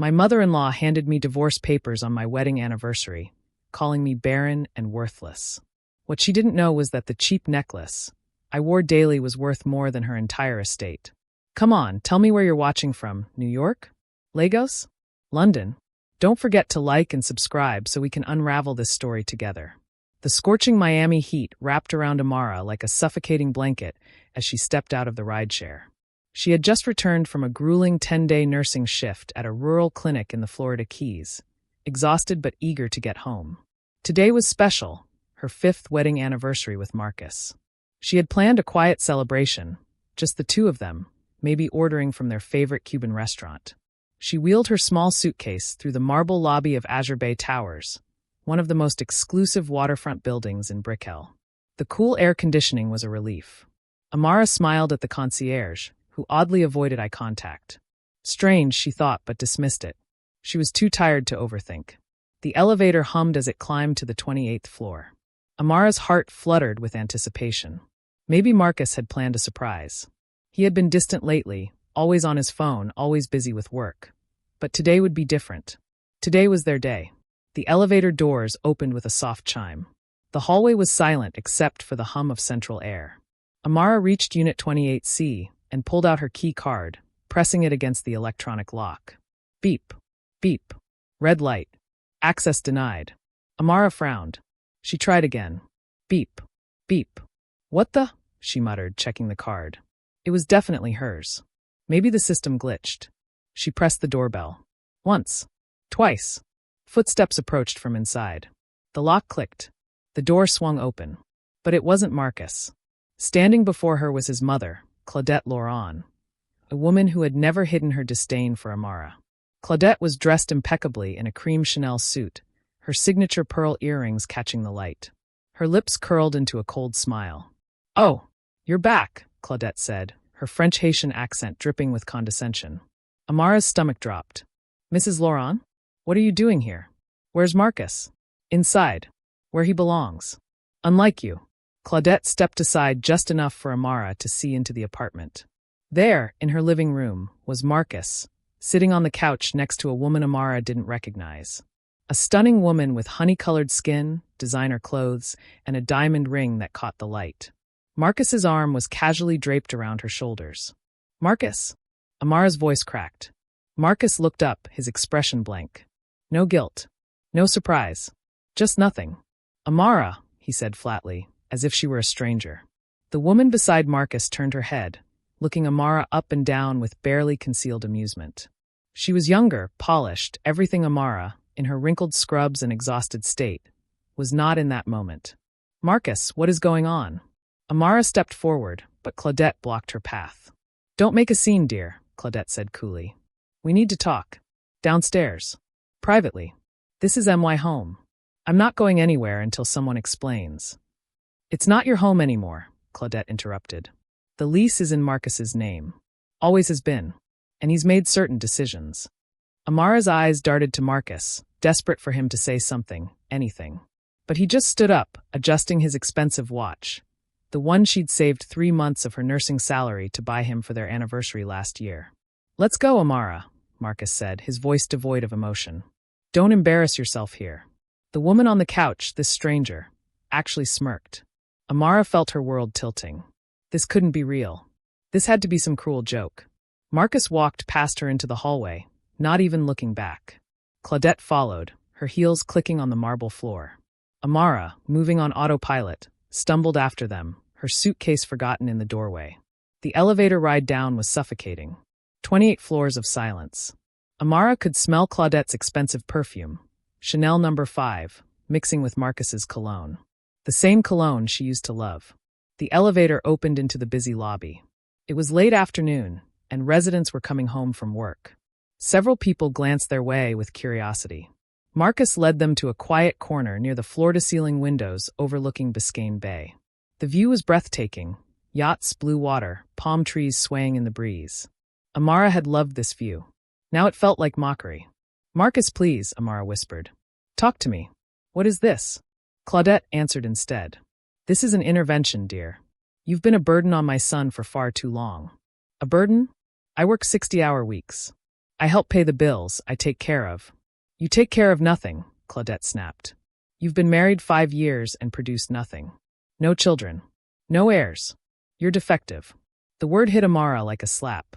My mother-in-law handed me divorce papers on my wedding anniversary, calling me barren and worthless. What she didn't know was that the cheap necklace I wore daily was worth more than her entire estate. Come on, tell me where you're watching from. New York? Lagos? London? Don't forget to like and subscribe so we can unravel this story together. The scorching Miami heat wrapped around Amara like a suffocating blanket as she stepped out of the rideshare. She had just returned from a grueling 10-day nursing shift at a rural clinic in the Florida Keys, exhausted but eager to get home. Today was special, her 5th wedding anniversary with Marcus. She had planned a quiet celebration, just the two of them, maybe ordering from their favorite Cuban restaurant. She wheeled her small suitcase through the marble lobby of Azure Bay Towers, one of the most exclusive waterfront buildings in Brickell. The cool air conditioning was a relief. Amara smiled at the concierge, who oddly avoided eye contact. Strange, she thought, but dismissed it. She was too tired to overthink. The elevator hummed as it climbed to the 28th floor. Amara's heart fluttered with anticipation. Maybe Marcus had planned a surprise. He had been distant lately, always on his phone, always busy with work. But today would be different. Today was their day. The elevator doors opened with a soft chime. The hallway was silent except for the hum of central air. Amara reached Unit 28C and pulled out her key card, pressing it against the electronic lock. Beep. Beep. Red light. Access denied. Amara frowned. She tried again. Beep. Beep. What the? She muttered, checking the card. It was definitely hers. Maybe the system glitched. She pressed the doorbell. Once. Twice. Footsteps approached from inside. The lock clicked. The door swung open. But it wasn't Marcus. Standing before her was his mother, Claudette Laurent, a woman who had never hidden her disdain for Amara. Claudette was dressed impeccably in a cream Chanel suit, her signature pearl earrings catching the light. Her lips curled into a cold smile. "Oh, you're back," Claudette said, her French-Haitian accent dripping with condescension. Amara's stomach dropped. "Mrs. Laurent? What are you doing here? Where's Marcus?" "Inside. Where he belongs." "Unlike you." Claudette stepped aside just enough for Amara to see into the apartment. There, in her living room, was Marcus, sitting on the couch next to a woman Amara didn't recognize. A stunning woman with honey-colored skin, designer clothes, and a diamond ring that caught the light. Marcus's arm was casually draped around her shoulders. "Marcus?" Amara's voice cracked. Marcus looked up, his expression blank. No guilt. No surprise. Just nothing. "Amara," he said flatly, as if she were a stranger. The woman beside Marcus turned her head, looking Amara up and down with barely concealed amusement. She was younger, polished, everything Amara, in her wrinkled scrubs and exhausted state, was not in that moment. "Marcus, what is going on?" Amara stepped forward, but Claudette blocked her path. "Don't make a scene, dear," Claudette said coolly. "We need to talk. Downstairs. Privately. This is my home. I'm not going anywhere until someone explains." "It's not your home anymore," Claudette interrupted. "The lease is in Marcus's name. Always has been. And he's made certain decisions." Amara's eyes darted to Marcus, desperate for him to say something, anything. But he just stood up, adjusting his expensive watch, the one she'd saved 3 months of her nursing salary to buy him for their anniversary last year. "Let's go, Amara," Marcus said, his voice devoid of emotion. "Don't embarrass yourself here." The woman on the couch, this stranger, actually smirked. Amara felt her world tilting. This couldn't be real. This had to be some cruel joke. Marcus walked past her into the hallway, not even looking back. Claudette followed, her heels clicking on the marble floor. Amara, moving on autopilot, stumbled after them, her suitcase forgotten in the doorway. The elevator ride down was suffocating. 28 floors of silence. Amara could smell Claudette's expensive perfume, Chanel No. 5, mixing with Marcus's cologne. The same cologne she used to love. The elevator opened into the busy lobby. It was late afternoon, and residents were coming home from work. Several people glanced their way with curiosity. Marcus led them to a quiet corner near the floor-to-ceiling windows overlooking Biscayne Bay. The view was breathtaking. Yachts, blue water, palm trees swaying in the breeze. Amara had loved this view. Now it felt like mockery. "Marcus, please," Amara whispered. "Talk to me." "What is this?" Claudette answered instead. "This is an intervention, dear. You've been a burden on my son for far too long." "A burden?" "I work 60-hour weeks. I help pay the bills, I take care of. You take care of nothing, Claudette snapped. You've been married 5 years and produced nothing. No children. No heirs. You're defective. The word hit Amara like a slap.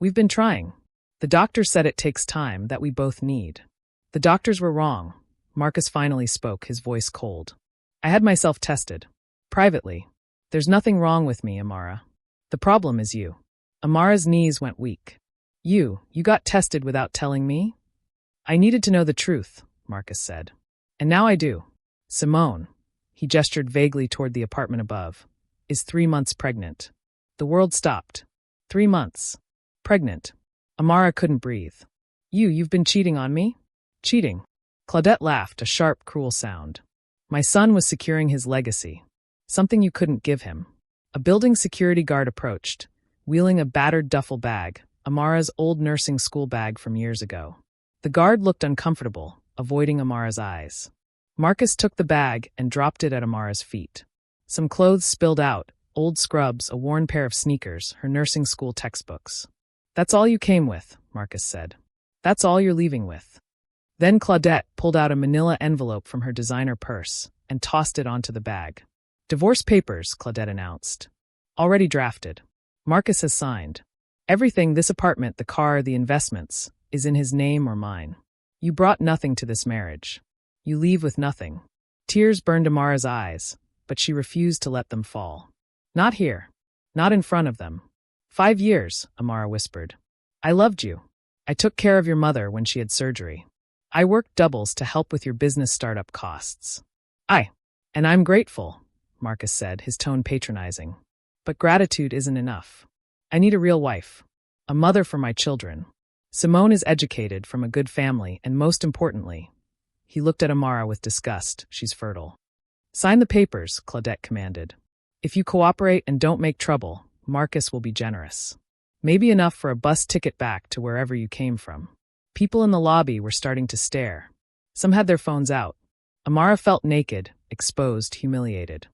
We've been trying. The doctor said it takes time that we both need. The doctors were wrong. Marcus finally spoke, his voice cold. I had myself tested. Privately. There's nothing wrong with me, Amara. The problem is you. Amara's knees went weak. You got tested without telling me? I needed to know the truth, Marcus said. And now I do. Simone, he gestured vaguely toward the apartment above, is 3 months pregnant. The world stopped. 3 months. Pregnant. Amara couldn't breathe. You've been cheating on me? Cheating. Claudette laughed, a sharp, cruel sound. My son was securing his legacy. Something you couldn't give him. A building security guard approached, wheeling a battered duffel bag, Amara's old nursing school bag from years ago. The guard looked uncomfortable, avoiding Amara's eyes. Marcus took the bag and dropped it at Amara's feet. Some clothes spilled out, old scrubs, a worn pair of sneakers, her nursing school textbooks. That's all you came with, Marcus said. That's all you're leaving with. Then Claudette pulled out a manila envelope from her designer purse and tossed it onto the bag. Divorce papers, Claudette announced. Already drafted. Marcus has signed. Everything, this apartment, the car, the investments, is in his name or mine. You brought nothing to this marriage. You leave with nothing. Tears burned Amara's eyes, but she refused to let them fall. Not here. Not in front of them. 5 years, Amara whispered. I loved you. I took care of your mother when she had surgery. I worked doubles to help with your business startup costs. And I'm grateful, Marcus said, his tone patronizing. But gratitude isn't enough. I need a real wife. A mother for my children. Simone is educated, from a good family, and most importantly, he looked at Amara with disgust, she's fertile. Sign the papers, Claudette commanded. If you cooperate and don't make trouble, Marcus will be generous. Maybe enough for a bus ticket back to wherever you came from. People in the lobby were starting to stare. Some had their phones out. Amara felt naked, exposed, humiliated.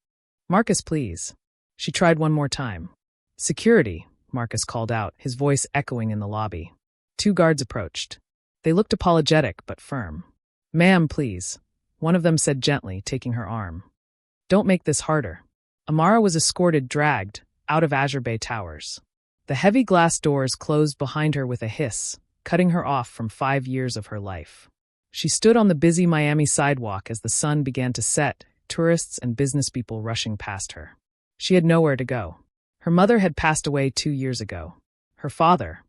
Marcus, please. She tried one more time. Security, Marcus called out, his voice echoing in the lobby. 2 guards approached. They looked apologetic but firm. Ma'am, please, one of them said gently, taking her arm. Don't make this harder. Amara was escorted, dragged, out of Azure Bay Towers. The heavy glass doors closed behind her with a hiss, cutting her off from 5 years of her life. She stood on the busy Miami sidewalk as the sun began to set, tourists and business people rushing past her. She had nowhere to go. Her mother had passed away 2 years ago. Her father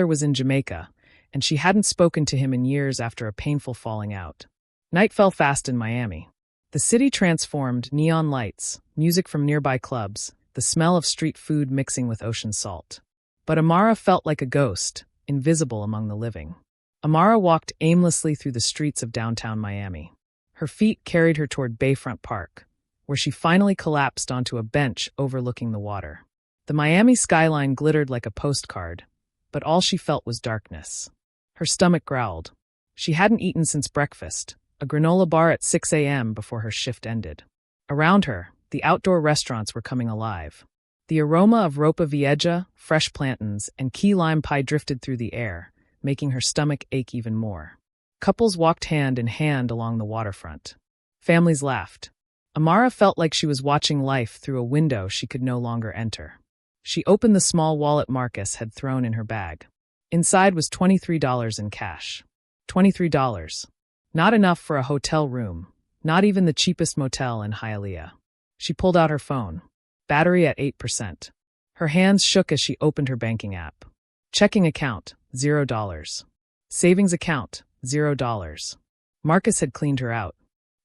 was in Jamaica, and she hadn't spoken to him in years after a painful falling out. Night fell fast in Miami. The city transformed, neon lights, music from nearby clubs, the smell of street food mixing with ocean salt. But Amara felt like a ghost, invisible among the living. Amara walked aimlessly through the streets of downtown Miami. Her feet carried her toward Bayfront Park, where she finally collapsed onto a bench overlooking the water. The Miami skyline glittered like a postcard, but all she felt was darkness. Her stomach growled. She hadn't eaten since breakfast, a granola bar at 6 a.m. before her shift ended. Around her, the outdoor restaurants were coming alive. The aroma of ropa vieja, fresh plantains, and key lime pie drifted through the air, making her stomach ache even more. Couples walked hand in hand along the waterfront. Families laughed. Amara felt like she was watching life through a window she could no longer enter. She opened the small wallet Marcus had thrown in her bag. Inside was $23 in cash. $23. Not enough for a hotel room, not even the cheapest motel in Hialeah. She pulled out her phone. Battery at 8%. Her hands shook as she opened her banking app. Checking account, $0. Savings account, $0. Marcus had cleaned her out.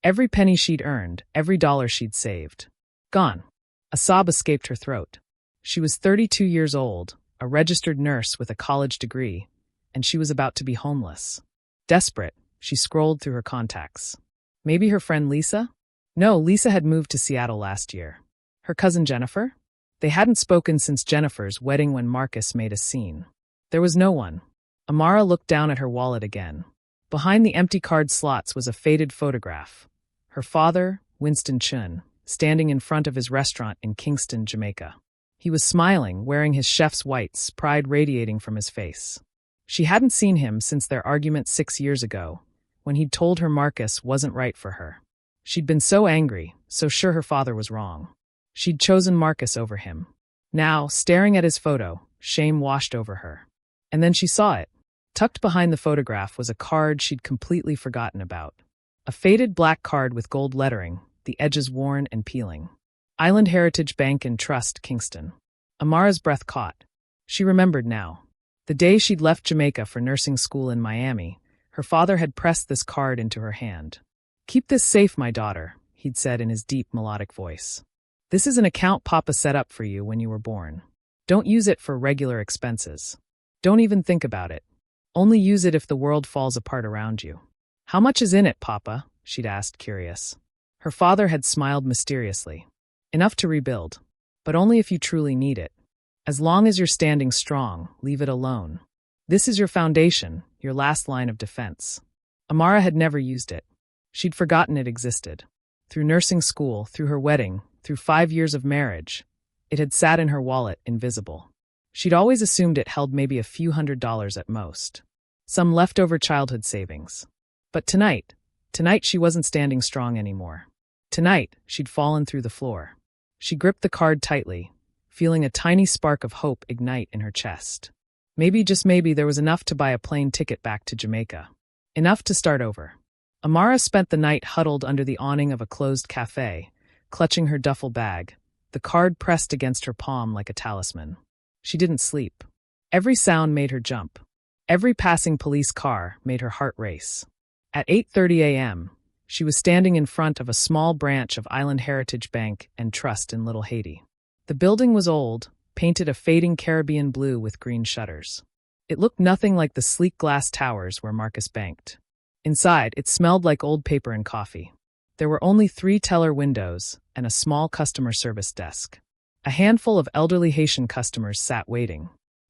Every penny she'd earned, every dollar she'd saved. Gone. A sob escaped her throat. She was 32 years old, a registered nurse with a college degree, and she was about to be homeless. Desperate, she scrolled through her contacts. Maybe her friend Lisa? No, Lisa had moved to Seattle last year. Her cousin Jennifer? They hadn't spoken since Jennifer's wedding when Marcus made a scene. There was no one. Amara looked down at her wallet again. Behind the empty card slots was a faded photograph. Her father, Winston Chun, standing in front of his restaurant in Kingston, Jamaica. He was smiling, wearing his chef's whites, pride radiating from his face. She hadn't seen him since their argument 6 years ago, when he'd told her Marcus wasn't right for her. She'd been so angry, so sure her father was wrong. She'd chosen Marcus over him. Now, staring at his photo, shame washed over her. And then she saw it. Tucked behind the photograph was a card she'd completely forgotten about. A faded black card with gold lettering, the edges worn and peeling. Island Heritage Bank and Trust, Kingston. Amara's breath caught. She remembered now. The day she'd left Jamaica for nursing school in Miami, her father had pressed this card into her hand. "Keep this safe, my daughter," he'd said in his deep, melodic voice. "This is an account Papa set up for you when you were born. Don't use it for regular expenses. Don't even think about it. Only use it if the world falls apart around you." "How much is in it, Papa?" she'd asked, curious. Her father had smiled mysteriously. "Enough to rebuild, but only if you truly need it. As long as you're standing strong, leave it alone. This is your foundation, your last line of defense." Amara had never used it. She'd forgotten it existed. Through nursing school, through her wedding, through 5 years of marriage, it had sat in her wallet, invisible. She'd always assumed it held maybe a few $100s at most. Some leftover childhood savings. But tonight she wasn't standing strong anymore. Tonight, she'd fallen through the floor. She gripped the card tightly, feeling a tiny spark of hope ignite in her chest. Maybe, just maybe, there was enough to buy a plane ticket back to Jamaica. Enough to start over. Amara spent the night huddled under the awning of a closed cafe, clutching her duffel bag, the card pressed against her palm like a talisman. She didn't sleep. Every sound made her jump. Every passing police car made her heart race. At 8:30 a.m., she was standing in front of a small branch of Island Heritage Bank and Trust in Little Haiti. The building was old, painted a fading Caribbean blue with green shutters. It looked nothing like the sleek glass towers where Marcus banked. Inside, it smelled like old paper and coffee. There were only 3 teller windows and a small customer service desk. A handful of elderly Haitian customers sat waiting.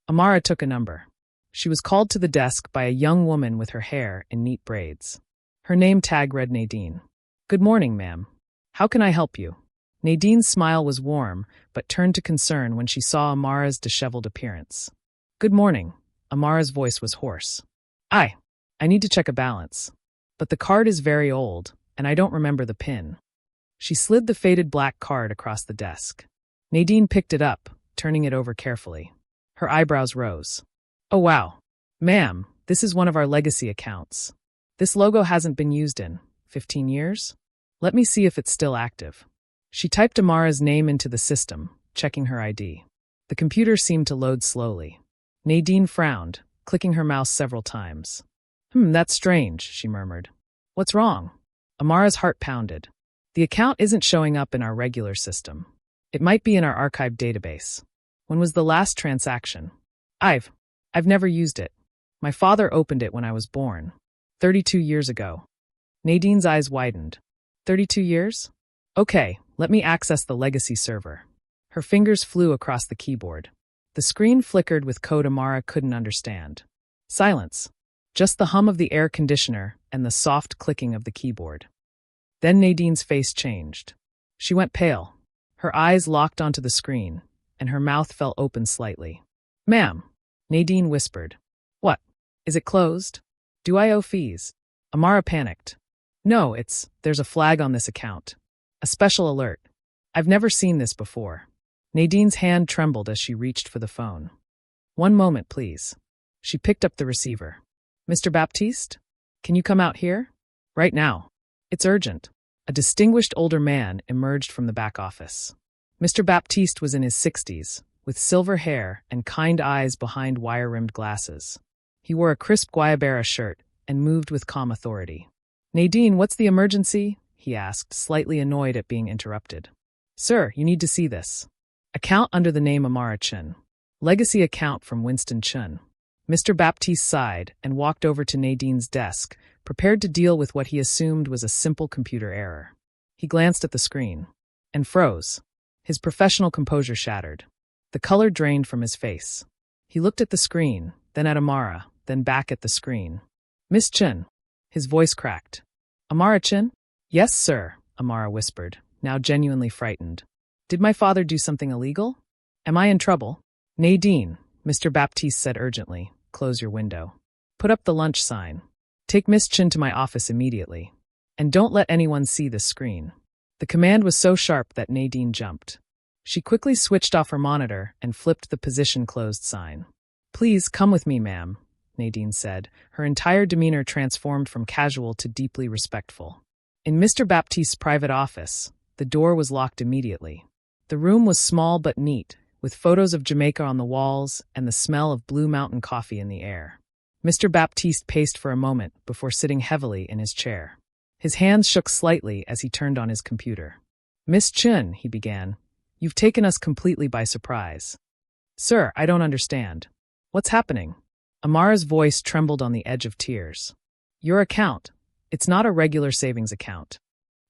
Amara took a number. She was called to the desk by a young woman with her hair in neat braids. Her name tag read Nadine. "Good morning, ma'am. How can I help you?" Nadine's smile was warm, but turned to concern when she saw Amara's disheveled appearance. "Good morning." Amara's voice was hoarse. I need to check a balance. But the card is very old, and I don't remember the PIN." She slid the faded black card across the desk. Nadine picked it up, turning it over carefully. Her eyebrows rose. "Oh wow. Ma'am, this is one of our legacy accounts. This logo hasn't been used in 15 years? Let me see if it's still active." She typed Amara's name into the system, checking her ID. The computer seemed to load slowly. Nadine frowned, clicking her mouse several times. That's strange," she murmured. "What's wrong?" Amara's heart pounded. "The account isn't showing up in our regular system. It might be in our archived database. When was the last transaction?" I've never used it. My father opened it when I was born. 32 years ago." Nadine's eyes widened. 32 years? Okay, let me access the legacy server. Her fingers flew across the keyboard. The screen flickered with code Amara couldn't understand. Silence. Just the hum of the air conditioner and the soft clicking of the keyboard. Then Nadine's face changed. She went pale. Her eyes locked onto the screen, and her mouth fell open slightly. "Ma'am," Nadine whispered. "What? Is it closed? Do I owe fees?" Amara panicked. "No, there's a flag on this account. A special alert. I've never seen this before." Nadine's hand trembled as she reached for the phone. "One moment, please." She picked up the receiver. "Mr. Baptiste? Can you come out here? Right now. It's urgent." A distinguished older man emerged from the back office. Mr. Baptiste was in his 60s, with silver hair and kind eyes behind wire-rimmed glasses. He wore a crisp Guayabera shirt and moved with calm authority. "Nadine, what's the emergency?" he asked, slightly annoyed at being interrupted. "Sir, you need to see this. Account under the name Amara Chun. Legacy account from Winston Chun." Mr. Baptiste sighed and walked over to Nadine's desk, prepared to deal with what he assumed was a simple computer error. He glanced at the screen and froze. His professional composure shattered. The color drained from his face. He looked at the screen, then at Amara, then back at the screen. "Miss Chun." His voice cracked. "Amara Chun?" "Yes, sir," Amara whispered, now genuinely frightened. "Did my father do something illegal? Am I in trouble?" "Nadine," Mr. Baptiste said urgently, close your window. Put up the lunch sign. Take Miss Chin to my office immediately. And don't let anyone see this screen. The command was so sharp that Nadine jumped. She quickly switched off her monitor and flipped the position closed sign. Please come with me, ma'am, Nadine said, her entire demeanor transformed from casual to deeply respectful. In Mr. Baptiste's private office, the door was locked immediately. The room was small but neat, with photos of Jamaica on the walls and the smell of Blue Mountain coffee in the air. Mr. Baptiste paced for a moment before sitting heavily in his chair. His hands shook slightly as he turned on his computer. Miss Chin, he began, you've taken us completely by surprise. Sir, I don't understand. What's happening? Amara's voice trembled on the edge of tears. Your account. It's not a regular savings account.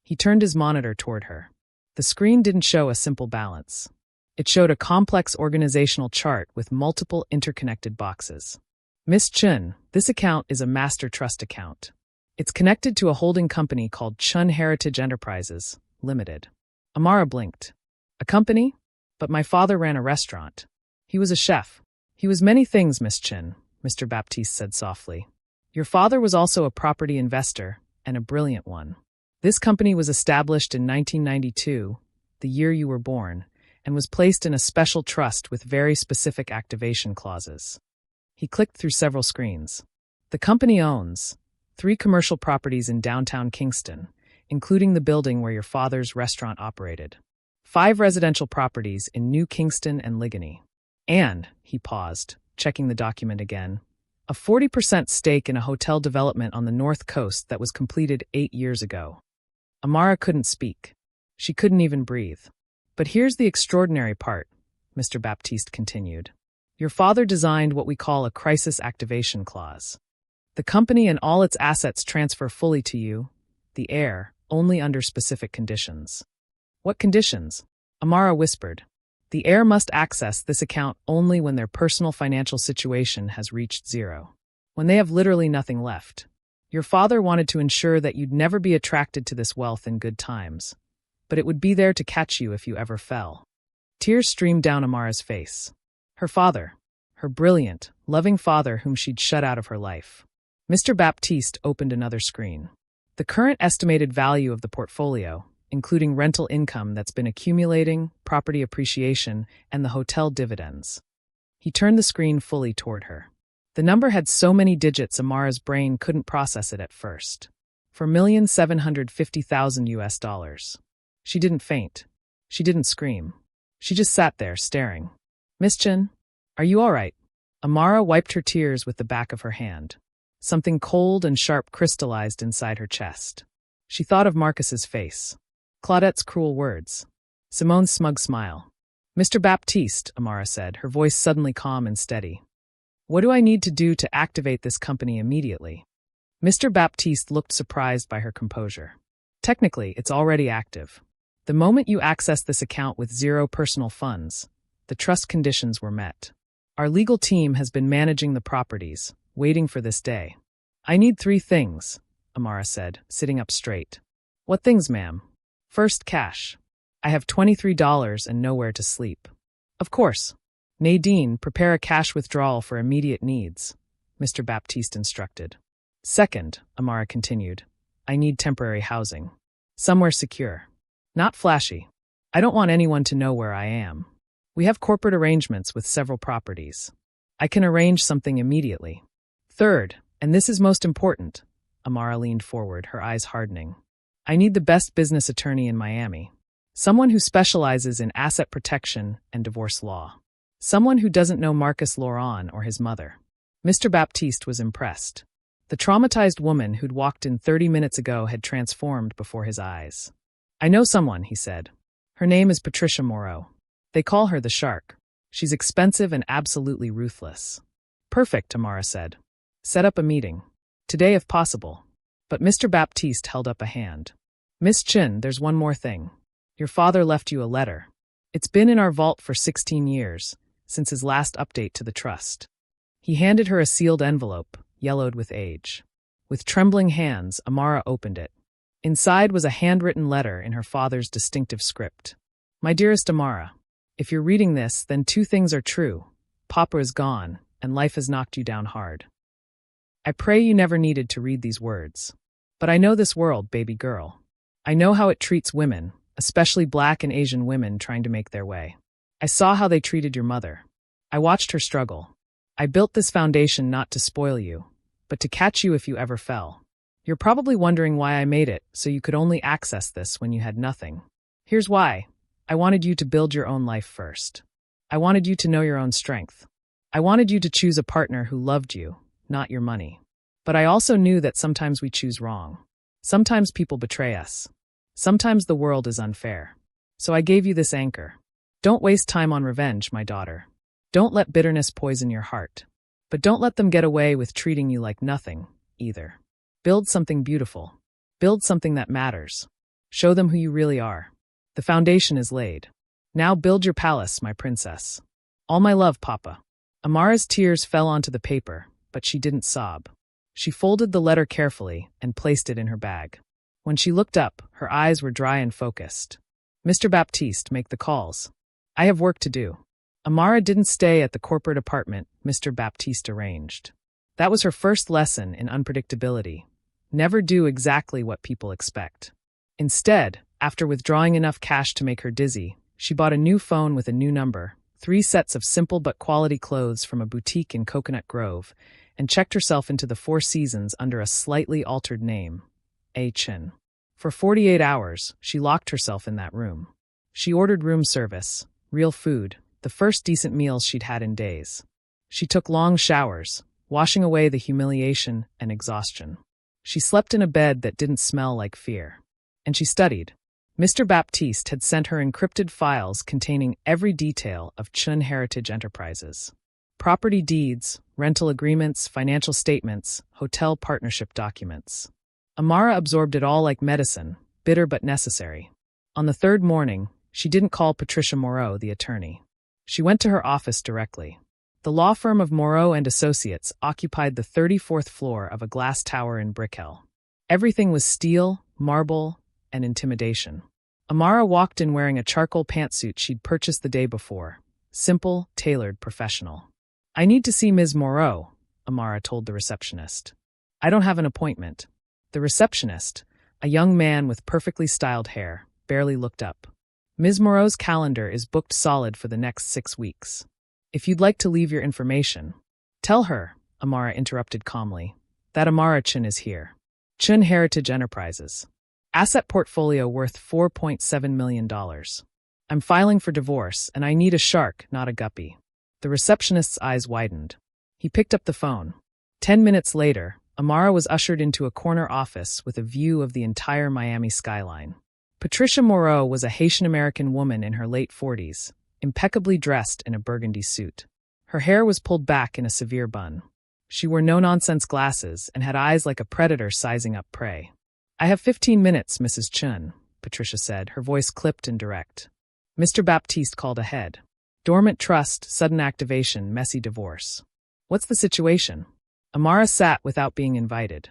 He turned his monitor toward her. The screen didn't show a simple balance. It showed a complex organizational chart with multiple interconnected boxes. Miss Chun, this account is a master trust account. It's connected to a holding company called Chun Heritage Enterprises, Limited. Amara blinked. A company? But my father ran a restaurant. He was a chef. He was many things, Miss Chin, Mr. Baptiste said softly. Your father was also a property investor, and a brilliant one. This company was established in 1992, the year you were born, and was placed in a special trust with very specific activation clauses. He clicked through several screens. The company owns 3 commercial properties in downtown Kingston, including the building where your father's restaurant operated, 5 residential properties in New Kingston and Ligony, and, he paused, checking the document again, a 40% stake in a hotel development on the North Coast that was completed 8 years ago. Amara couldn't speak. She couldn't even breathe. But here's the extraordinary part, Mr. Baptiste continued. Your father designed what we call a crisis activation clause. The company and all its assets transfer fully to you, the heir, only under specific conditions. What conditions? Amara whispered. The heir must access this account only when their personal financial situation has reached zero. When they have literally nothing left. Your father wanted to ensure that you'd never be attracted to this wealth in good times, but it would be there to catch you if you ever fell. Tears streamed down Amara's face. Her father, her brilliant, loving father whom she'd shut out of her life. Mr. Baptiste opened another screen. The current estimated value of the portfolio, including rental income that's been accumulating, property appreciation, and the hotel dividends. He turned the screen fully toward her. The number had so many digits Amara's brain couldn't process it at first. $4,750,000 US. She didn't faint. She didn't scream. She just sat there, staring. Miss Chin, are you all right? Amara wiped her tears with the back of her hand. Something cold and sharp crystallized inside her chest. She thought of Marcus's face. Claudette's cruel words. Simone's smug smile. Mr. Baptiste, Amara said, her voice suddenly calm and steady. What do I need to do to activate this company immediately? Mr. Baptiste looked surprised by her composure. Technically, it's already active. The moment you access this account with zero personal funds, the trust conditions were met. Our legal team has been managing the properties, waiting for this day. I need 3 things, Amara said, sitting up straight. What things, ma'am? First, cash. I have $23 and nowhere to sleep. Of course. Nadine, prepare a cash withdrawal for immediate needs, Mr. Baptiste instructed. Second, Amara continued, I need temporary housing. Somewhere secure. Not flashy. I don't want anyone to know where I am. We have corporate arrangements with several properties. I can arrange something immediately. Third, and this is most important, Amara leaned forward, her eyes hardening. I need the best business attorney in Miami. Someone who specializes in asset protection and divorce law. Someone who doesn't know Marcus Laurent or his mother. Mr. Baptiste was impressed. The traumatized woman who'd walked in 30 minutes ago had transformed before his eyes. I know someone, he said. Her name is Patricia Moreau. They call her the Shark. She's expensive and absolutely ruthless. Perfect, Amara said. Set up a meeting. Today if possible. But Mr. Baptiste held up a hand. Miss Chin, there's one more thing. Your father left you a letter. It's been in our vault for 16 years, since his last update to the trust. He handed her a sealed envelope, yellowed with age. With trembling hands, Amara opened it. Inside was a handwritten letter in her father's distinctive script. My dearest Amara, if you're reading this, then 2 things are true. Papa is gone, and life has knocked you down hard. I pray you never needed to read these words. But I know this world, baby girl. I know how it treats women, especially Black and Asian women trying to make their way. I saw how they treated your mother. I watched her struggle. I built this foundation not to spoil you, but to catch you if you ever fell. You're probably wondering why I made it so you could only access this when you had nothing. Here's why. I wanted you to build your own life first. I wanted you to know your own strength. I wanted you to choose a partner who loved you, not your money. But I also knew that sometimes we choose wrong. Sometimes people betray us. Sometimes the world is unfair. So I gave you this anchor. Don't waste time on revenge, my daughter. Don't let bitterness poison your heart. But don't let them get away with treating you like nothing, either. Build something beautiful. Build something that matters. Show them who you really are. The foundation is laid. Now build your palace, my princess. All my love, Papa. Amara's tears fell onto the paper, but she didn't sob. She folded the letter carefully and placed it in her bag. When she looked up, her eyes were dry and focused. Mr. Baptiste, make the calls. I have work to do. Amara didn't stay at the corporate apartment Mr. Baptiste arranged. That was her first lesson in unpredictability. Never do exactly what people expect. Instead, after withdrawing enough cash to make her dizzy, she bought a new phone with a new number, 3 sets of simple but quality clothes from a boutique in Coconut Grove, and checked herself into the Four Seasons under a slightly altered name, A. Chin. For 48 hours, she locked herself in that room. She ordered room service, real food, the first decent meals she'd had in days. She took long showers, washing away the humiliation and exhaustion. She slept in a bed that didn't smell like fear. And she studied. Mr. Baptiste had sent her encrypted files containing every detail of Chun Heritage Enterprises. Property deeds, rental agreements, financial statements, hotel partnership documents. Amara absorbed it all like medicine, bitter but necessary. On the 3rd morning, she didn't call Patricia Moreau, the attorney. She went to her office directly. The law firm of Moreau and Associates occupied the 34th floor of a glass tower in Brickell. Everything was steel, marble, and intimidation. Amara walked in wearing a charcoal pantsuit she'd purchased the day before. Simple, tailored, professional. I need to see Ms. Moreau, Amara told the receptionist. I don't have an appointment. The receptionist, a young man with perfectly styled hair, barely looked up. Ms. Moreau's calendar is booked solid for the next 6 weeks. If you'd like to leave your information, tell her, Amara interrupted calmly, that Amara Chun is here. Chun Heritage Enterprises. Asset portfolio worth $4.7 million. I'm filing for divorce, and I need a shark, not a guppy. The receptionist's eyes widened. He picked up the phone. 10 minutes later, Amara was ushered into a corner office with a view of the entire Miami skyline. Patricia Moreau was a Haitian-American woman in her late 40s, impeccably dressed in a burgundy suit. Her hair was pulled back in a severe bun. She wore no-nonsense glasses and had eyes like a predator sizing up prey. I have 15 minutes, Mrs. Chun, Patricia said, her voice clipped and direct. Mr. Baptiste called ahead. Dormant trust, sudden activation, messy divorce. What's the situation? Amara sat without being invited.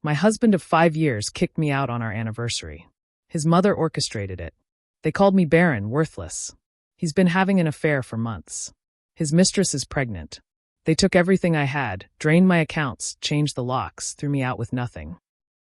My husband of 5 years kicked me out on our anniversary. His mother orchestrated it. They called me barren, worthless. He's been having an affair for months. His mistress is pregnant. They took everything I had, drained my accounts, changed the locks, threw me out with nothing.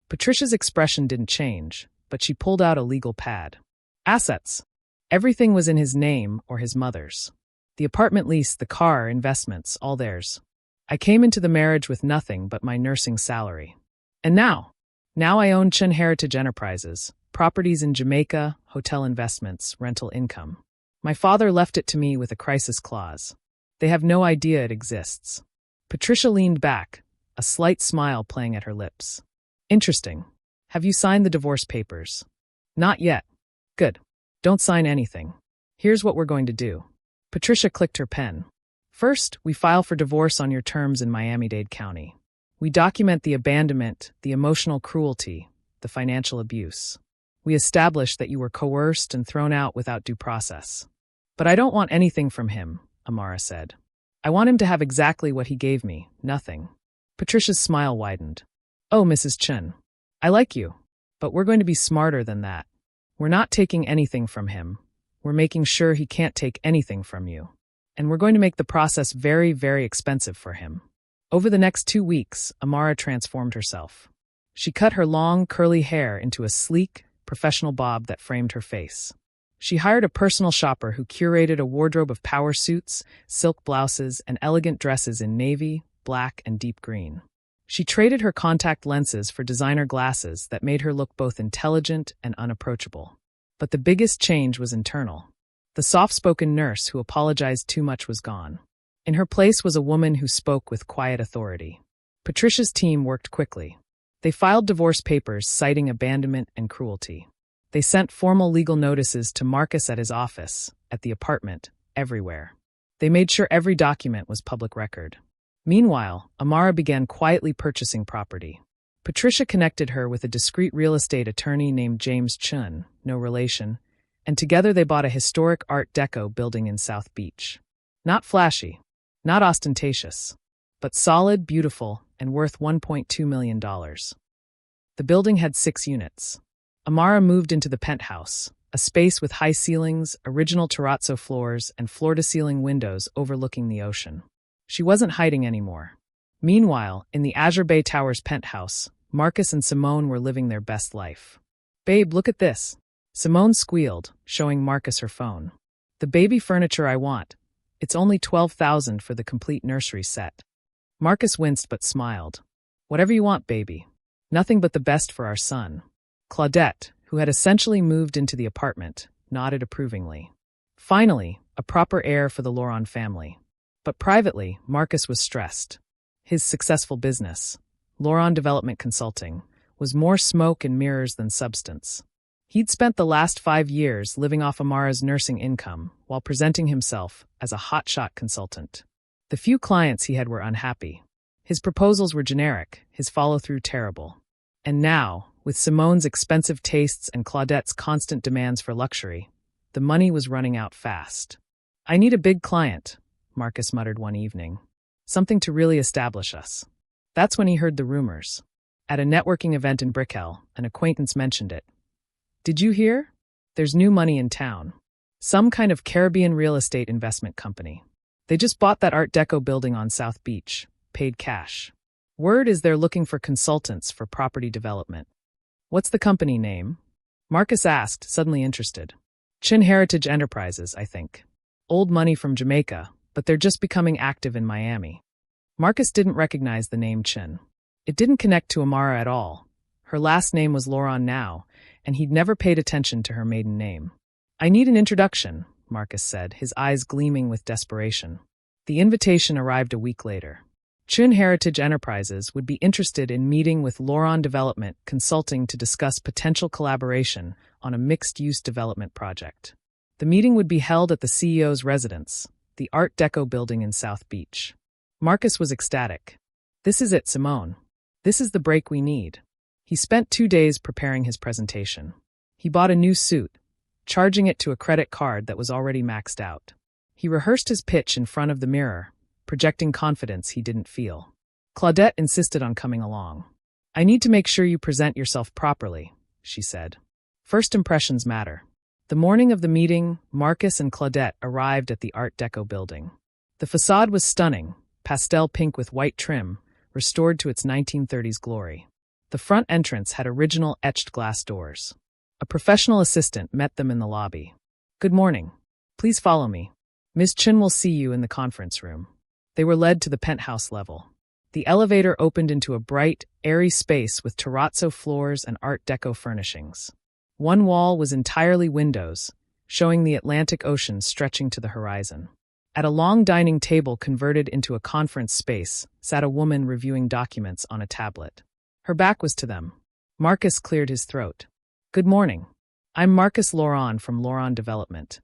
Patricia's expression didn't change, but she pulled out a legal pad. Assets. Everything was in his name or his mother's. The apartment lease, the car, investments, all theirs. I came into the marriage with nothing but my nursing salary. And now I own Chun Heritage Enterprises, properties in Jamaica, hotel investments, rental income. My father left it to me with a crisis clause. They have no idea it exists. Patricia leaned back, a slight smile playing at her lips. Interesting. Have you signed the divorce papers? Not yet. Good. Don't sign anything. Here's what we're going to do. Patricia clicked her pen. First, we file for divorce on your terms in Miami-Dade County. We document the abandonment, the emotional cruelty, the financial abuse. We establish that you were coerced and thrown out without due process. But I don't want anything from him, Amara said. I want him to have exactly what he gave me, nothing. Patricia's smile widened. Oh, Mrs. Chun. I like you. But we're going to be smarter than that. We're not taking anything from him. We're making sure he can't take anything from you. and we're going to make the process very, very expensive for him. Over the next 2 weeks, Amara transformed herself. She cut her long, curly hair into a sleek, professional bob that framed her face. She hired a personal shopper who curated a wardrobe of power suits, silk blouses, and elegant dresses in navy, black, and deep green. She traded her contact lenses for designer glasses that made her look both intelligent and unapproachable. But the biggest change was internal. The soft-spoken nurse who apologized too much was gone. In her place was a woman who spoke with quiet authority. Patricia's team worked quickly. They filed divorce papers citing abandonment and cruelty. They sent formal legal notices to Marcus at his office, at the apartment, everywhere. They made sure every document was public record. Meanwhile, Amara began quietly purchasing property. Patricia connected her with a discreet real estate attorney named James Chun, no relation, and together they bought a historic Art Deco building in South Beach. Not flashy, not ostentatious, but solid, beautiful, and worth $1.2 million. The building had 6 units. Amara moved into the penthouse, a space with high ceilings, original terrazzo floors, and floor-to-ceiling windows overlooking the ocean. She wasn't hiding anymore. Meanwhile, in the Azure Bay Towers penthouse, Marcus and Simone were living their best life. "Babe, look at this." Simone squealed, showing Marcus her phone. "The baby furniture I want. It's only $12,000 for the complete nursery set." Marcus winced but smiled. "Whatever you want, baby. Nothing but the best for our son." Claudette, who had essentially moved into the apartment, nodded approvingly. Finally, a proper heir for the Laurent family. But privately, Marcus was stressed. His successful business, Laurent Development Consulting, was more smoke and mirrors than substance. He'd spent the last 5 years living off Amara's nursing income while presenting himself as a hotshot consultant. The few clients he had were unhappy. His proposals were generic, his follow-through terrible. And now, with Simone's expensive tastes and Claudette's constant demands for luxury, the money was running out fast. "I need a big client," Marcus muttered one evening. "Something to really establish us." That's when he heard the rumors. At a networking event in Brickell, an acquaintance mentioned it. "Did you hear? There's new money in town. Some kind of Caribbean real estate investment company. They just bought that Art Deco building on South Beach, paid cash. Word is they're looking for consultants for property development." "What's the company name?" Marcus asked, suddenly interested. "Chin Heritage Enterprises, I think. Old money from Jamaica, but they're just becoming active in Miami." Marcus didn't recognize the name Chin. It didn't connect to Amara at all. Her last name was Laurent now, and he'd never paid attention to her maiden name. "I need an introduction," Marcus said, his eyes gleaming with desperation. The invitation arrived a week later. Chin Heritage Enterprises would be interested in meeting with Laurent Development Consulting to discuss potential collaboration on a mixed-use development project. The meeting would be held at the CEO's residence, the Art Deco building in South Beach. Marcus was ecstatic. "This is it, Simone. This is the break we need." He spent 2 days preparing his presentation. He bought a new suit, charging it to a credit card that was already maxed out. He rehearsed his pitch in front of the mirror, projecting confidence he didn't feel. Claudette insisted on coming along. "I need to make sure you present yourself properly," she said. "First impressions matter." The morning of the meeting, Marcus and Claudette arrived at the Art Deco building. The facade was stunning, pastel pink with white trim, restored to its 1930s glory. The front entrance had original etched glass doors. A professional assistant met them in the lobby. "Good morning. Please follow me. Ms. Chin will see you in the conference room." They were led to the penthouse level. The elevator opened into a bright, airy space with terrazzo floors and Art Deco furnishings. One wall was entirely windows, showing the Atlantic Ocean stretching to the horizon. At a long dining table converted into a conference space sat a woman reviewing documents on a tablet. Her back was to them. Marcus cleared his throat. "Good morning. I'm Marcus Laurent from Laurent Development."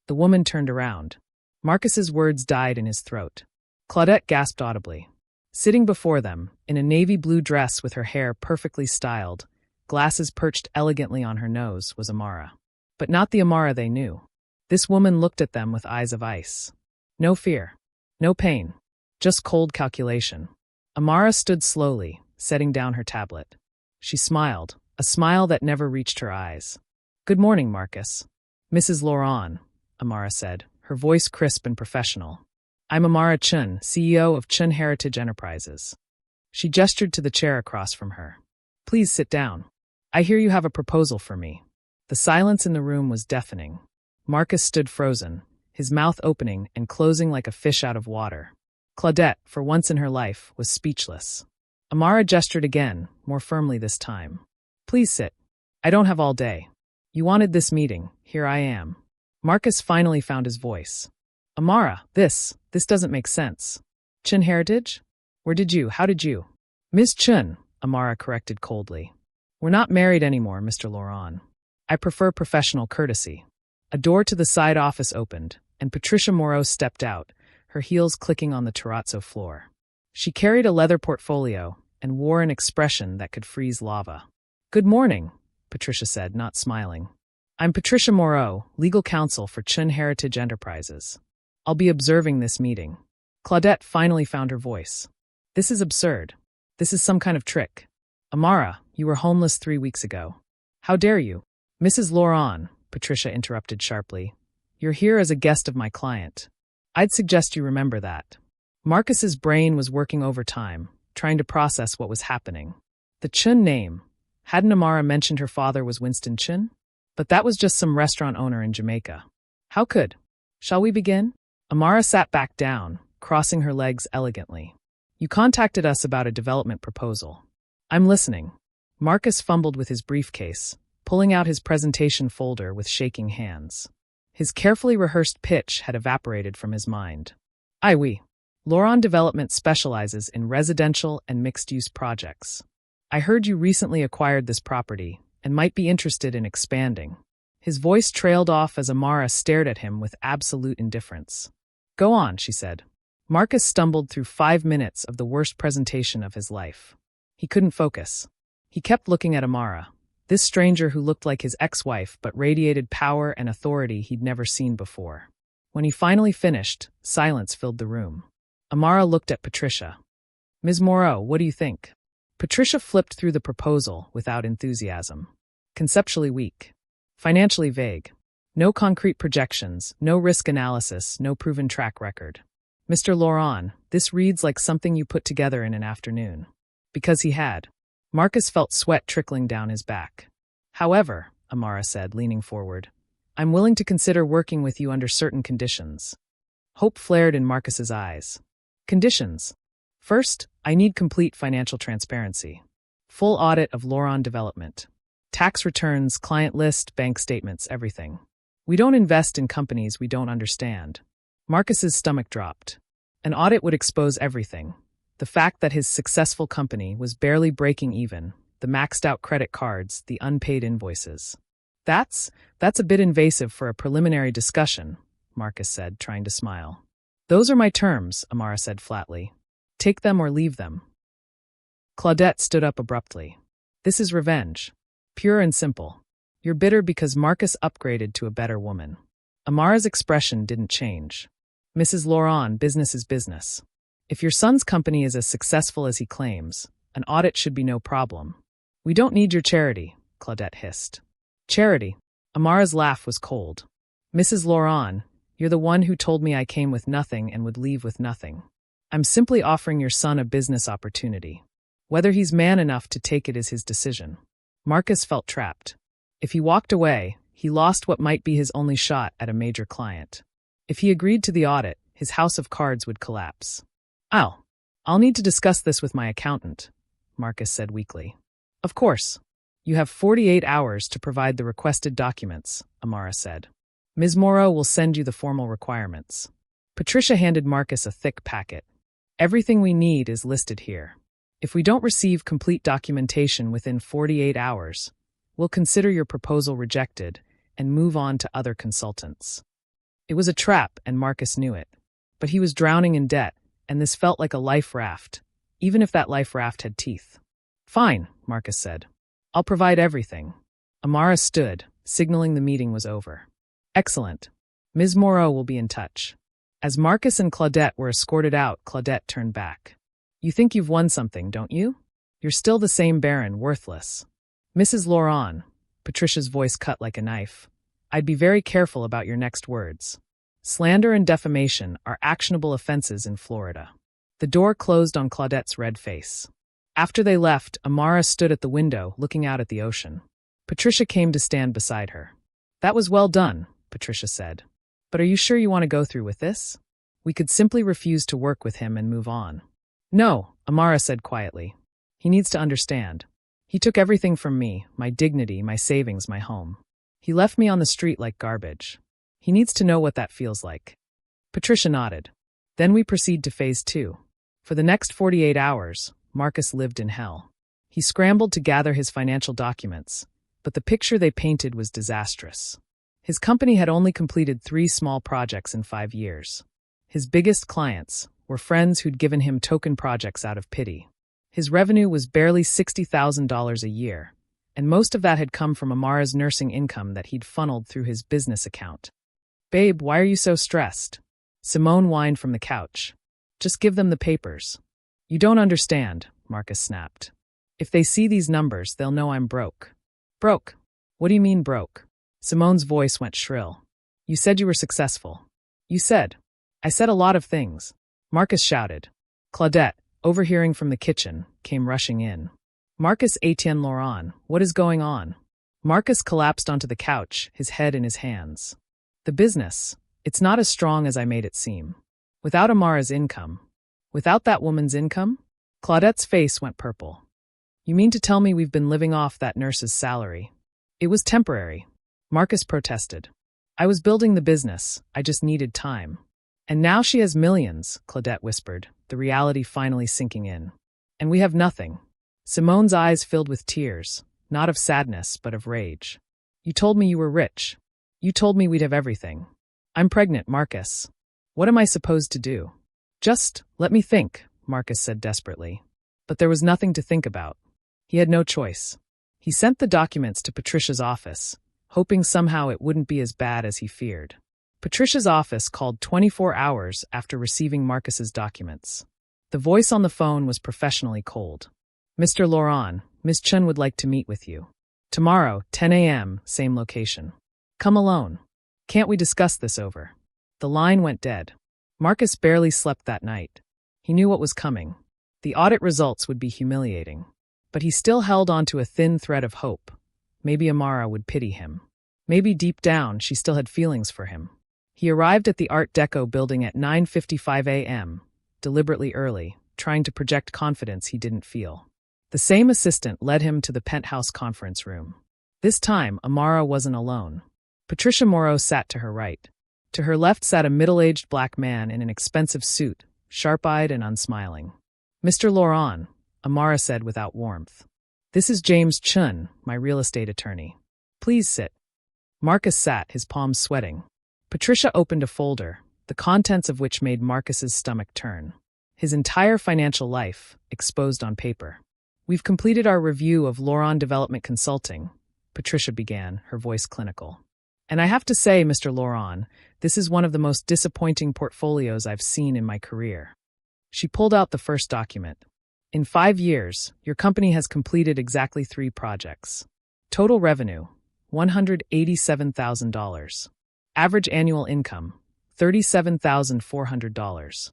The woman turned around. Marcus's words died in his throat. Claudette gasped audibly. Sitting before them, in a navy blue dress with her hair perfectly styled, glasses perched elegantly on her nose, was Amara. But not the Amara they knew. This woman looked at them with eyes of ice. No fear. No pain. Just cold calculation. Amara stood slowly, setting down her tablet. She smiled, a smile that never reached her eyes. "Good morning, Marcus." "Mrs. Laurent," Amara said, her voice crisp and professional. I'm Amara Chun, CEO of Chun Heritage Enterprises. She gestured to the chair across from her. Please sit down. I hear you have a proposal for me. The silence in the room was deafening. Marcus stood frozen, his mouth opening and closing like a fish out of water. Claudette, for once in her life, was speechless. Amara gestured again, more firmly this time. Please sit. I don't have all day. You wanted this meeting. Here I am. Marcus finally found his voice. Amara, this doesn't make sense. Chun Heritage? How did you? Ms. Chun, Amara corrected coldly. We're not married anymore, Mr. Laurent. I prefer professional courtesy. A door to the side office opened, and Patricia Moreau stepped out, her heels clicking on the terrazzo floor. She carried a leather portfolio and wore an expression that could freeze lava. Good morning, Patricia said, not smiling. I'm Patricia Moreau, legal counsel for Chun Heritage Enterprises. I'll be observing this meeting. Claudette finally found her voice. This is absurd. This is some kind of trick. Amara, you were homeless 3 weeks ago. How dare you? Mrs. Laurent, Patricia interrupted sharply. You're here as a guest of my client. I'd suggest you remember that. Marcus's brain was working overtime, trying to process what was happening. The Chun name. Hadn't Amara mentioned her father was Winston Chun? But that was just some restaurant owner in Jamaica. How could? Shall we begin? Amara sat back down, crossing her legs elegantly. You contacted us about a development proposal. I'm listening. Marcus fumbled with his briefcase, pulling out his presentation folder with shaking hands. His carefully rehearsed pitch had evaporated from his mind. Aye oui. Laurent Development specializes in residential and mixed-use projects. I heard you recently acquired this property and might be interested in expanding. His voice trailed off as Amara stared at him with absolute indifference. Go on, she said. Marcus stumbled through 5 minutes of the worst presentation of his life. He couldn't focus. He kept looking at Amara, this stranger who looked like his ex-wife but radiated power and authority he'd never seen before. When he finally finished, silence filled the room. Amara looked at Patricia. Ms. Moreau, what do you think? Patricia flipped through the proposal without enthusiasm. Conceptually weak. Financially vague. No concrete projections, no risk analysis, no proven track record. Mr. Laurent, this reads like something you put together in an afternoon. Because he had. Marcus felt sweat trickling down his back. However, Amara said, leaning forward, I'm willing to consider working with you under certain conditions. Hope flared in Marcus's eyes. Conditions. First, I need complete financial transparency. Full audit of Laurent Development. Tax returns, client list, bank statements, everything. We don't invest in companies we don't understand. Marcus's stomach dropped. An audit would expose everything. The fact that his successful company was barely breaking even, the maxed-out credit cards, the unpaid invoices. That's a bit invasive for a preliminary discussion, Marcus said, trying to smile. Those are my terms, Amara said flatly. Take them or leave them. Claudette stood up abruptly. This is revenge. Pure and simple. You're bitter because Marcus upgraded to a better woman. Amara's expression didn't change. Mrs. Laurent, business is business. If your son's company is as successful as he claims, an audit should be no problem. We don't need your charity, Claudette hissed. Charity? Amara's laugh was cold. Mrs. Laurent, you're the one who told me I came with nothing and would leave with nothing. I'm simply offering your son a business opportunity. Whether he's man enough to take it is his decision. Marcus felt trapped. If he walked away, he lost what might be his only shot at a major client. If he agreed to the audit, his house of cards would collapse. I'll need to discuss this with my accountant, Marcus said weakly. Of course. You have 48 hours to provide the requested documents, Amara said. Ms. Moreau will send you the formal requirements. Patricia handed Marcus a thick packet. Everything we need is listed here. If we don't receive complete documentation within 48 hours, we'll consider your proposal rejected and move on to other consultants. It was a trap, and Marcus knew it. But he was drowning in debt, and this felt like a life raft, even if that life raft had teeth. Fine, Marcus said. I'll provide everything. Amara stood, signaling the meeting was over. Excellent. Ms. Moreau will be in touch. As Marcus and Claudette were escorted out, Claudette turned back. You think you've won something, don't you? You're still the same Baron, worthless. Mrs. Laurent, Patricia's voice cut like a knife. I'd be very careful about your next words. Slander and defamation are actionable offenses in Florida. The door closed on Claudette's red face. After they left, Amara stood at the window, looking out at the ocean. Patricia came to stand beside her. "That was well done," Patricia said. "But are you sure you want to go through with this? We could simply refuse to work with him and move on." "No," Amara said quietly. "He needs to understand. He took everything from me, my dignity, my savings, my home. He left me on the street like garbage. He needs to know what that feels like." Patricia nodded. Then we proceed to phase 2. For the next 48 hours, Marcus lived in hell. He scrambled to gather his financial documents, but the picture they painted was disastrous. His company had only completed 3 small projects in 5 years. His biggest clients were friends who'd given him token projects out of pity. His revenue was barely $60,000 a year, and most of that had come from Amara's nursing income that he'd funneled through his business account. "Babe, why are you so stressed?" Simone whined from the couch. "Just give them the papers." "You don't understand," Marcus snapped. "If they see these numbers, they'll know I'm broke." "Broke? What do you mean broke?" Simone's voice went shrill. "You said you were successful." "You said." "I said a lot of things," Marcus shouted. Claudette, overhearing from the kitchen, came rushing in. "Marcus Etienne Laurent, what is going on?" Marcus collapsed onto the couch, his head in his hands. "The business, it's not as strong as I made it seem. Without Amara's income. Without that woman's income?" Claudette's face went purple. "You mean to tell me we've been living off that nurse's salary?" "It was temporary," Marcus protested. "I was building the business, I just needed time." "And now she has millions," Claudette whispered, the reality finally sinking in. "And we have nothing." Simone's eyes filled with tears, not of sadness, but of rage. "You told me you were rich. You told me we'd have everything. I'm pregnant, Marcus. What am I supposed to do?" "Just let me think," Marcus said desperately. But there was nothing to think about. He had no choice. He sent the documents to Patricia's office, hoping somehow it wouldn't be as bad as he feared. Patricia's office called 24 hours after receiving Marcus's documents. The voice on the phone was professionally cold. "Mr. Laurent, Ms. Chun would like to meet with you. Tomorrow, 10 a.m., same location. Come alone. Can't we discuss this over?" The line went dead. Marcus barely slept that night. He knew what was coming. The audit results would be humiliating. But he still held on to a thin thread of hope. Maybe Amara would pity him. Maybe deep down she still had feelings for him. He arrived at the Art Deco building at 9:55 a.m., deliberately early, trying to project confidence he didn't feel. The same assistant led him to the penthouse conference room. This time, Amara wasn't alone. Patricia Moreau sat to her right. To her left sat a middle-aged black man in an expensive suit, sharp-eyed and unsmiling. "Mr. Laurent," Amara said without warmth. "This is James Chun, my real estate attorney. Please sit." Marcus sat, his palms sweating. Patricia opened a folder, the contents of which made Marcus's stomach turn. His entire financial life, exposed on paper. "We've completed our review of Laurent Development Consulting," Patricia began, her voice clinical. "And I have to say, Mr. Laurent, this is one of the most disappointing portfolios I've seen in my career." She pulled out the first document. "In 5 years, your company has completed exactly 3 projects. Total revenue, $187,000. Average annual income, $37,400.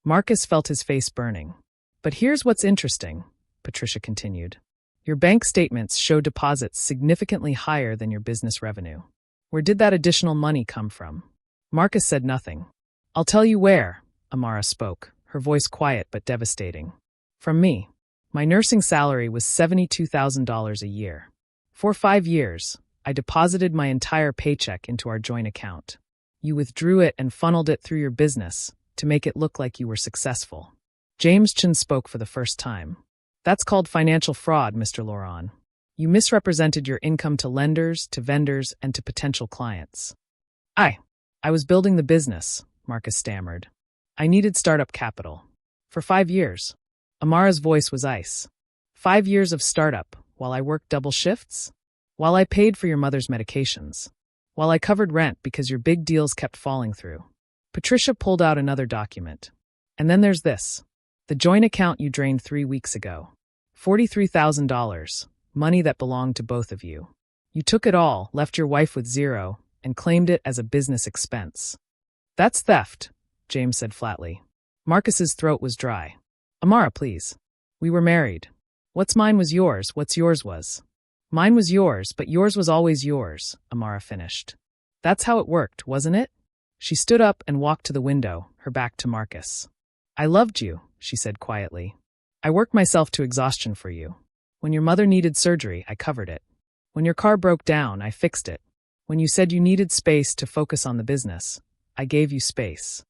Marcus felt his face burning. "But here's what's interesting," Patricia continued. "Your bank statements show deposits significantly higher than your business revenue. Where did that additional money come from?" Marcus said nothing. "I'll tell you where," Amara spoke, her voice quiet but devastating. "From me. My nursing salary was $72,000 a year. For 5 years, I deposited my entire paycheck into our joint account. You withdrew it and funneled it through your business to make it look like you were successful." James Chun spoke for the first time. "That's called financial fraud, Mr. Laurent. You misrepresented your income to lenders, to vendors, and to potential clients." I was building the business," Marcus stammered. "I needed startup capital. For 5 years." Amara's voice was ice. 5 years of startup, while I worked double shifts? While I paid for your mother's medications? While I covered rent because your big deals kept falling through?" Patricia pulled out another document. "And then there's this. The joint account you drained 3 weeks ago. $43,000, money that belonged to both of you. You took it all, left your wife with 0, and claimed it as a business expense." That's theft, James said flatly. Marcus's throat was dry. Amara, please. We were married. What's mine was yours, what's yours was. Mine was yours, but yours was always yours, Amara finished. That's how it worked, wasn't it? She stood up and walked to the window, her back to Marcus. I loved you, she said quietly. I worked myself to exhaustion for you. When your mother needed surgery, I covered it. When your car broke down, I fixed it. When you said you needed space to focus on the business, I gave you space.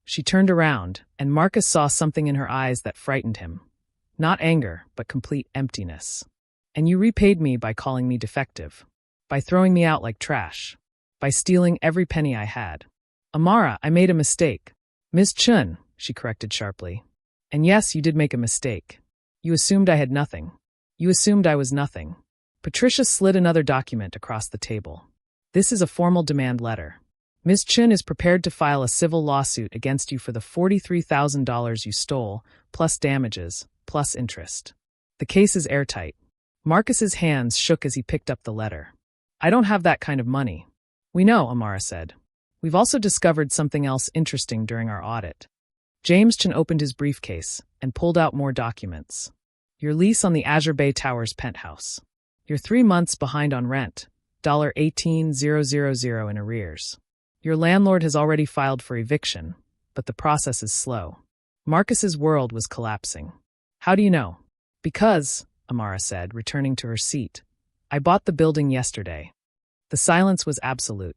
She turned around, and Marcus saw something in her eyes that frightened him. Not anger, but complete emptiness. And you repaid me by calling me defective, by throwing me out like trash, by stealing every penny I had. Amara, I made a mistake. Ms. Chun, she corrected sharply. And yes, you did make a mistake. You assumed I had nothing. You assumed I was nothing. Patricia slid another document across the table. This is a formal demand letter. Ms. Chun is prepared to file a civil lawsuit against you for the $43,000 you stole, plus damages, plus interest. The case is airtight. Marcus's hands shook as he picked up the letter. I don't have that kind of money. We know, Amara said. We've also discovered something else interesting during our audit. James Chun opened his briefcase and pulled out more documents. Your lease on the Azure Bay Towers penthouse. You're 3 months behind on rent, $18,000 in arrears. Your landlord has already filed for eviction, but the process is slow. Marcus's world was collapsing. How do you know? Because, Amara said, returning to her seat, I bought the building yesterday. The silence was absolute.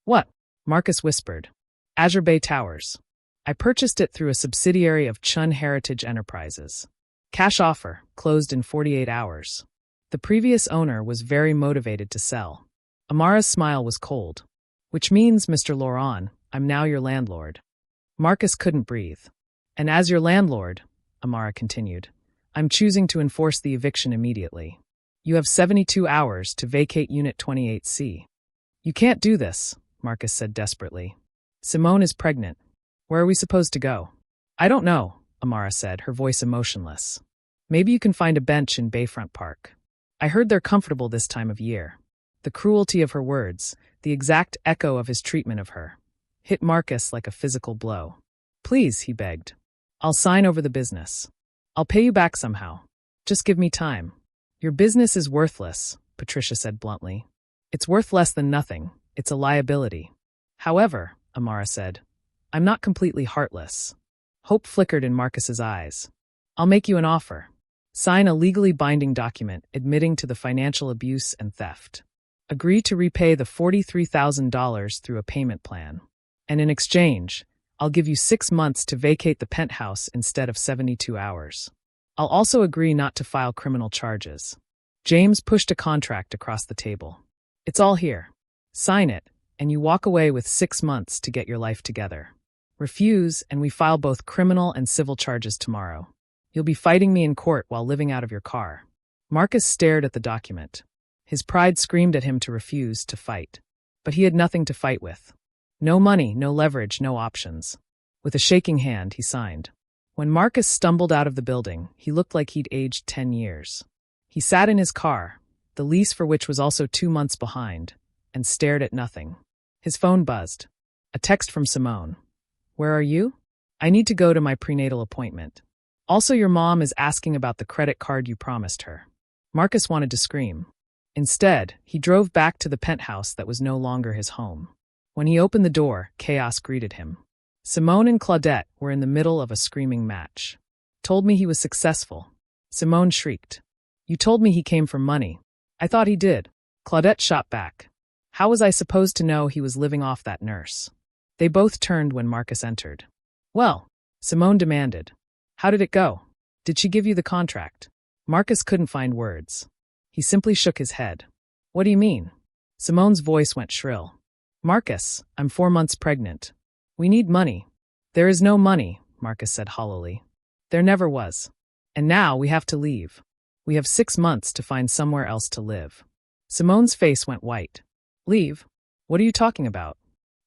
What? Marcus whispered. Azure Bay Towers. I purchased it through a subsidiary of Chun Heritage Enterprises. Cash offer, closed in 48 hours. The previous owner was very motivated to sell. Amara's smile was cold. Which means, Mr. Laurent, I'm now your landlord. Marcus couldn't breathe. And as your landlord, Amara continued, I'm choosing to enforce the eviction immediately. You have 72 hours to vacate Unit 28C. You can't do this, Marcus said desperately. Simone is pregnant. Where are we supposed to go? I don't know, Amara said, her voice emotionless. Maybe you can find a bench in Bayfront Park. I heard they're comfortable this time of year. The cruelty of her words, the exact echo of his treatment of her, hit Marcus like a physical blow. Please, he begged. I'll sign over the business. I'll pay you back somehow. Just give me time. Your business is worthless, Patricia said bluntly. It's worth less than nothing. It's a liability. However, Amara said, I'm not completely heartless. Hope flickered in Marcus's eyes. I'll make you an offer. Sign a legally binding document admitting to the financial abuse and theft. Agree to repay the $43,000 through a payment plan. And in exchange, I'll give you 6 months to vacate the penthouse instead of 72 hours. I'll also agree not to file criminal charges. James pushed a contract across the table. It's all here. Sign it, and you walk away with 6 months to get your life together. Refuse, and we file both criminal and civil charges tomorrow. You'll be fighting me in court while living out of your car. Marcus stared at the document. His pride screamed at him to refuse to fight. But he had nothing to fight with. No money, no leverage, no options. With a shaking hand, he signed. When Marcus stumbled out of the building, he looked like he'd aged 10 years. He sat in his car, the lease for which was also 2 months behind, and stared at nothing. His phone buzzed. A text from Simone. Where are you? I need to go to my prenatal appointment. Also, your mom is asking about the credit card you promised her. Marcus wanted to scream. Instead, he drove back to the penthouse that was no longer his home. When he opened the door, chaos greeted him. Simone and Claudette were in the middle of a screaming match. Told me he was successful. Simone shrieked. You told me he came for money. I thought he did. Claudette shot back. How was I supposed to know he was living off that nurse? They both turned when Marcus entered. Well, Simone demanded. How did it go? Did she give you the contract? Marcus couldn't find words. He simply shook his head. What do you mean? Simone's voice went shrill. Marcus, I'm 4 months pregnant. We need money. There is no money, Marcus said hollowly. There never was. And now we have to leave. We have 6 months to find somewhere else to live. Simone's face went white. Leave? What are you talking about?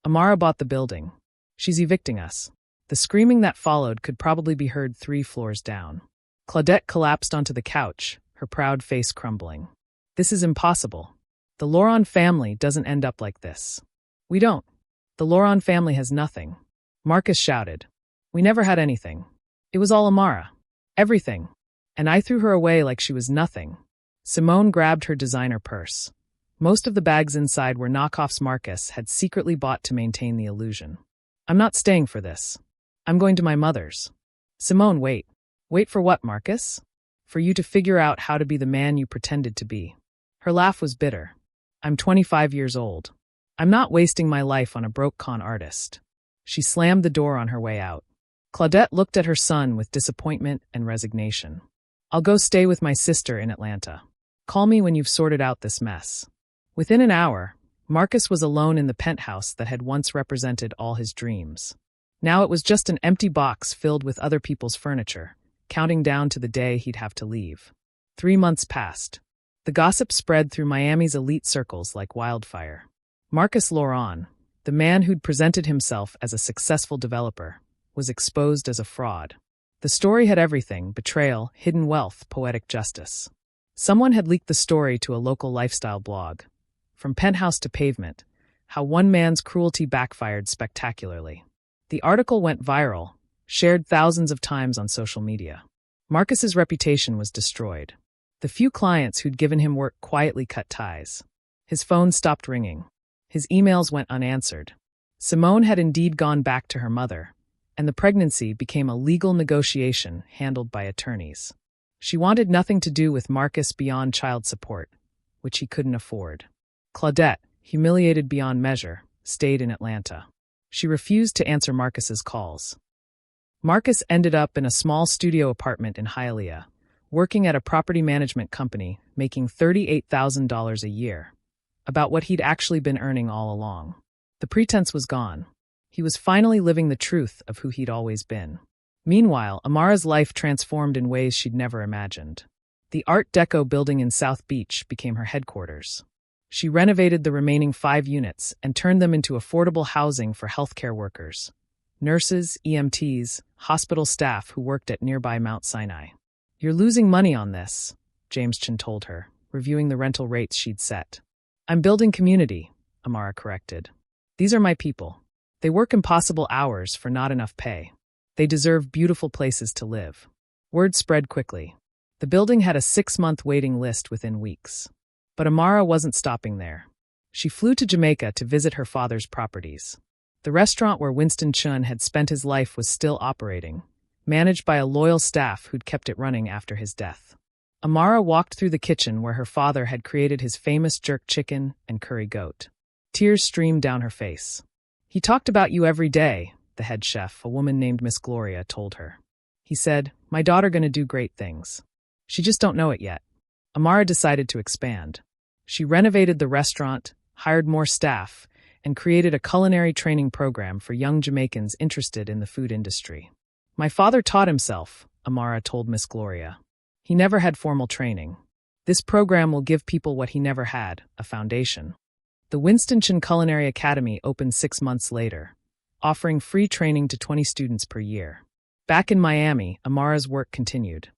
Amara bought the building. She's evicting us. The screaming that followed could probably be heard 3 floors down. Claudette collapsed onto the couch, her proud face crumbling. This is impossible. The Laurent family doesn't end up like this. We don't. The Loron family has nothing. Marcus shouted. We never had anything. It was all Amara. Everything. And I threw her away like she was nothing. Simone grabbed her designer purse. Most of the bags inside were knockoffs Marcus had secretly bought to maintain the illusion. I'm not staying for this. I'm going to my mother's. Simone, wait. Wait for what, Marcus? For you to figure out how to be the man you pretended to be. Her laugh was bitter. I'm 25 years old. I'm not wasting my life on a broke con artist. She slammed the door on her way out. Claudette looked at her son with disappointment and resignation. I'll go stay with my sister in Atlanta. Call me when you've sorted out this mess. Within an hour, Marcus was alone in the penthouse that had once represented all his dreams. Now it was just an empty box filled with other people's furniture, counting down to the day he'd have to leave. 3 months passed. The gossip spread through Miami's elite circles like wildfire. Marcus Loron, the man who'd presented himself as a successful developer, was exposed as a fraud. The story had everything: betrayal, hidden wealth, poetic justice. Someone had leaked the story to a local lifestyle blog. From penthouse to pavement, how one man's cruelty backfired spectacularly. The article went viral, shared thousands of times on social media. Marcus's reputation was destroyed. The few clients who'd given him work quietly cut ties. His phone stopped ringing. His emails went unanswered. Simone had indeed gone back to her mother, and the pregnancy became a legal negotiation handled by attorneys. She wanted nothing to do with Marcus beyond child support, which he couldn't afford. Claudette, humiliated beyond measure, stayed in Atlanta. She refused to answer Marcus's calls. Marcus ended up in a small studio apartment in Hialeah, working at a property management company, making $38,000 a year, about what he'd actually been earning all along. The pretense was gone. He was finally living the truth of who he'd always been. Meanwhile, Amara's life transformed in ways she'd never imagined. The Art Deco building in South Beach became her headquarters. She renovated the remaining 5 units and turned them into affordable housing for healthcare workers, nurses, EMTs, hospital staff who worked at nearby Mount Sinai. You're losing money on this, James Chin told her, reviewing the rental rates she'd set. I'm building community, Amara corrected. These are my people. They work impossible hours for not enough pay. They deserve beautiful places to live. Word spread quickly. The building had a 6-month waiting list within weeks. But Amara wasn't stopping there. She flew to Jamaica to visit her father's properties. The restaurant where Winston Chun had spent his life was still operating, managed by a loyal staff who'd kept it running after his death. Amara walked through the kitchen where her father had created his famous jerk chicken and curry goat. Tears streamed down her face. He talked about you every day, the head chef, a woman named Miss Gloria, told her. He said, my daughter gonna do great things. She just don't know it yet. Amara decided to expand. She renovated the restaurant, hired more staff, and created a culinary training program for young Jamaicans interested in the food industry. My father taught himself, Amara told Miss Gloria. He never had formal training. This program will give people what he never had, a foundation. The Winston Chun Culinary Academy opened 6 months later, offering free training to 20 students per year. Back in Miami, Amara's work continued.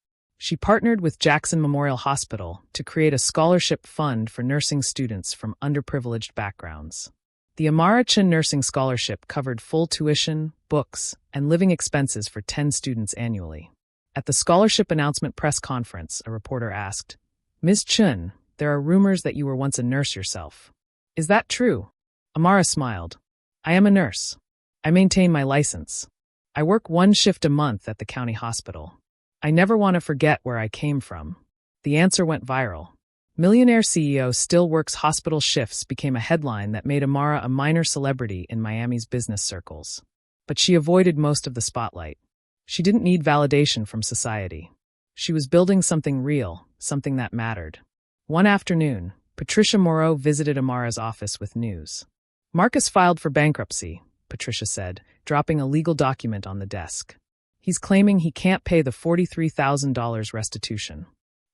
She partnered with Jackson Memorial Hospital to create a scholarship fund for nursing students from underprivileged backgrounds. The Amara Chun Nursing Scholarship covered full tuition, books, and living expenses for 10 students annually. At the scholarship announcement press conference, a reporter asked, Ms. Chun, there are rumors that you were once a nurse yourself. Is that true? Amara smiled. I am a nurse. I maintain my license. I work 1 shift a month at the county hospital. I never want to forget where I came from. The answer went viral. Millionaire CEO still works hospital shifts became a headline that made Amara a minor celebrity in Miami's business circles. But she avoided most of the spotlight. She didn't need validation from society. She was building something real, something that mattered. One afternoon, Patricia Moreau visited Amara's office with news. Marcus filed for bankruptcy, Patricia said, dropping a legal document on the desk. He's claiming he can't pay the $43,000 restitution.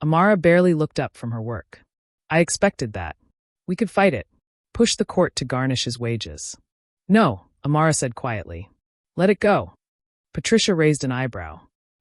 Amara barely looked up from her work. I expected that. We could fight it. Push the court to garnish his wages. No, Amara said quietly. Let it go. Patricia raised an eyebrow.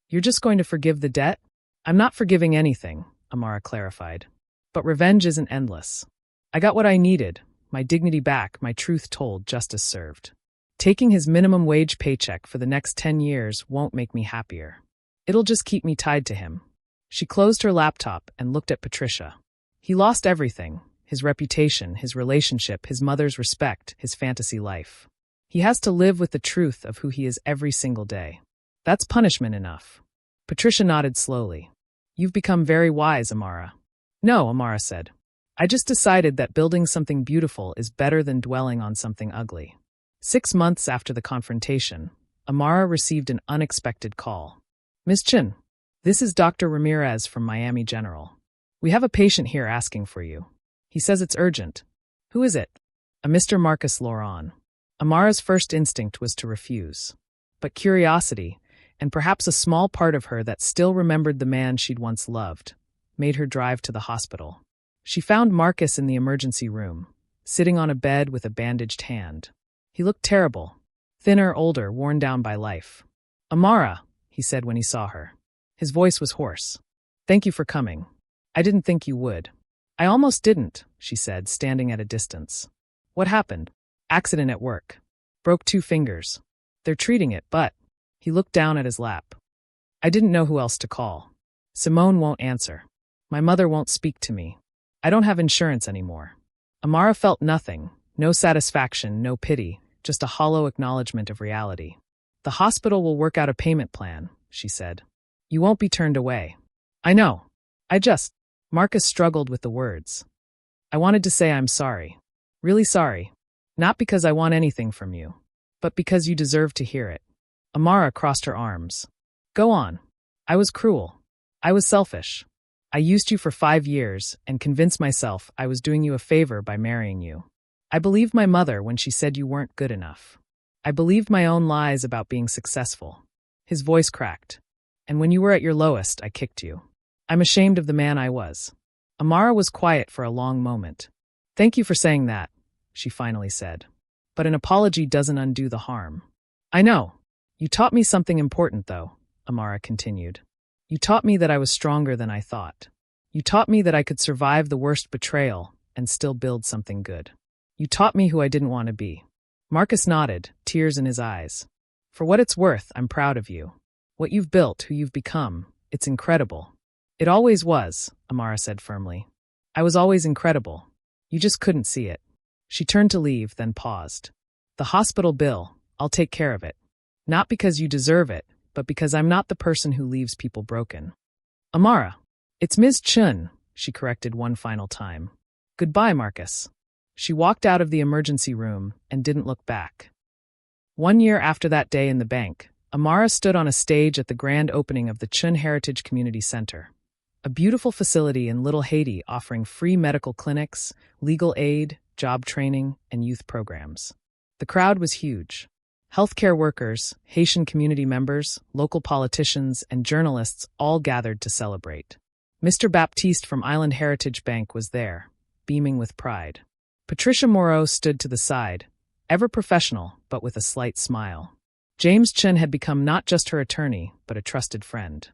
You're just going to forgive the debt? I'm not forgiving anything, Amara clarified. But revenge isn't endless. I got what I needed, my dignity back, my truth told, justice served. Taking his minimum wage paycheck for the next 10 years won't make me happier. It'll just keep me tied to him. She closed her laptop and looked at Patricia. He lost everything: his reputation, his relationship, his mother's respect, his fantasy life. He has to live with the truth of who he is every single day. That's punishment enough. Patricia nodded slowly. You've become very wise, Amara. No, Amara said. I just decided that building something beautiful is better than dwelling on something ugly. 6 months after the confrontation, Amara received an unexpected call. Ms. Chin, this is Dr. Ramirez from Miami General. We have a patient here asking for you. He says it's urgent. Who is it? A Mr. Marcus Loran. Amara's first instinct was to refuse. But curiosity, and perhaps a small part of her that still remembered the man she'd once loved, made her drive to the hospital. She found Marcus in the emergency room, sitting on a bed with a bandaged hand. He looked terrible, thinner, older, worn down by life. Amara, he said when he saw her. His voice was hoarse. Thank you for coming. I didn't think you would. I almost didn't, she said, standing at a distance. What happened? Accident at work. Broke 2 fingers. They're treating it, but... He looked down at his lap. I didn't know who else to call. Simone won't answer. My mother won't speak to me. I don't have insurance anymore. Amara felt nothing, no satisfaction, no pity, just a hollow acknowledgement of reality. The hospital will work out a payment plan, she said. You won't be turned away. I know. Marcus struggled with the words. I wanted to say I'm sorry. Really sorry. Not because I want anything from you, but because you deserve to hear it. Amara crossed her arms. Go on. I was cruel. I was selfish. I used you for 5 years and convinced myself I was doing you a favor by marrying you. I believed my mother when she said you weren't good enough. I believed my own lies about being successful. His voice cracked. And when you were at your lowest, I kicked you. I'm ashamed of the man I was. Amara was quiet for a long moment. Thank you for saying that, she finally said. But an apology doesn't undo the harm. I know. You taught me something important, though, Amara continued. You taught me that I was stronger than I thought. You taught me that I could survive the worst betrayal and still build something good. You taught me who I didn't want to be. Marcus nodded, tears in his eyes. For what it's worth, I'm proud of you. What you've built, who you've become, it's incredible. It always was, Amara said firmly. I was always incredible. You just couldn't see it. She turned to leave, then paused. The hospital bill, I'll take care of it. Not because you deserve it, but because I'm not the person who leaves people broken. Amara. It's Ms. Chun, she corrected one final time. Goodbye, Marcus. She walked out of the emergency room and didn't look back. 1 year after that day in the bank, Amara stood on a stage at the grand opening of the Chun Heritage Community Center, a beautiful facility in Little Haiti offering free medical clinics, legal aid, job training, and youth programs. The crowd was huge. Healthcare workers, Haitian community members, local politicians, and journalists all gathered to celebrate. Mr. Baptiste from Island Heritage Bank was there, beaming with pride. Patricia Moreau stood to the side, ever professional, but with a slight smile. James Chin had become not just her attorney, but a trusted friend.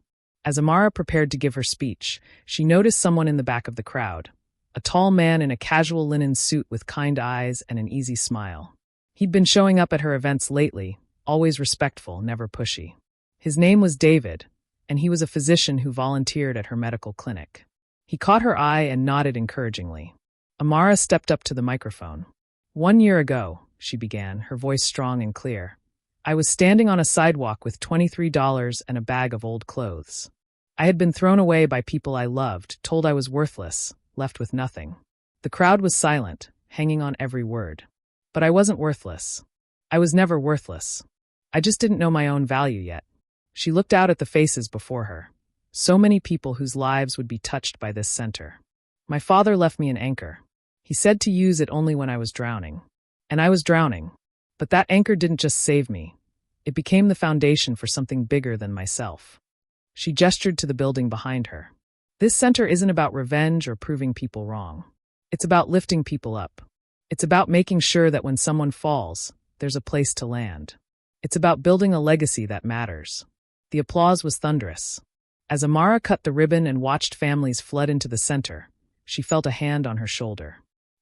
As Amara prepared to give her speech, she noticed someone in the back of the crowd, a tall man in a casual linen suit with kind eyes and an easy smile. He'd been showing up at her events lately, always respectful, never pushy. His name was David, and he was a physician who volunteered at her medical clinic. He caught her eye and nodded encouragingly. Amara stepped up to the microphone. 1 year ago, she began, her voice strong and clear, I was standing on a sidewalk with $23 and a bag of old clothes. I had been thrown away by people I loved, told I was worthless, left with nothing. The crowd was silent, hanging on every word. But I wasn't worthless. I was never worthless. I just didn't know my own value yet. She looked out at the faces before her. So many people whose lives would be touched by this center. My father left me an anchor. He said to use it only when I was drowning. And I was drowning. But that anchor didn't just save me. It became the foundation for something bigger than myself. She gestured to the building behind her. This center isn't about revenge or proving people wrong. It's about lifting people up. It's about making sure that when someone falls, there's a place to land. It's about building a legacy that matters. The applause was thunderous. As Amara cut the ribbon and watched families flood into the center, she felt a hand on her shoulder.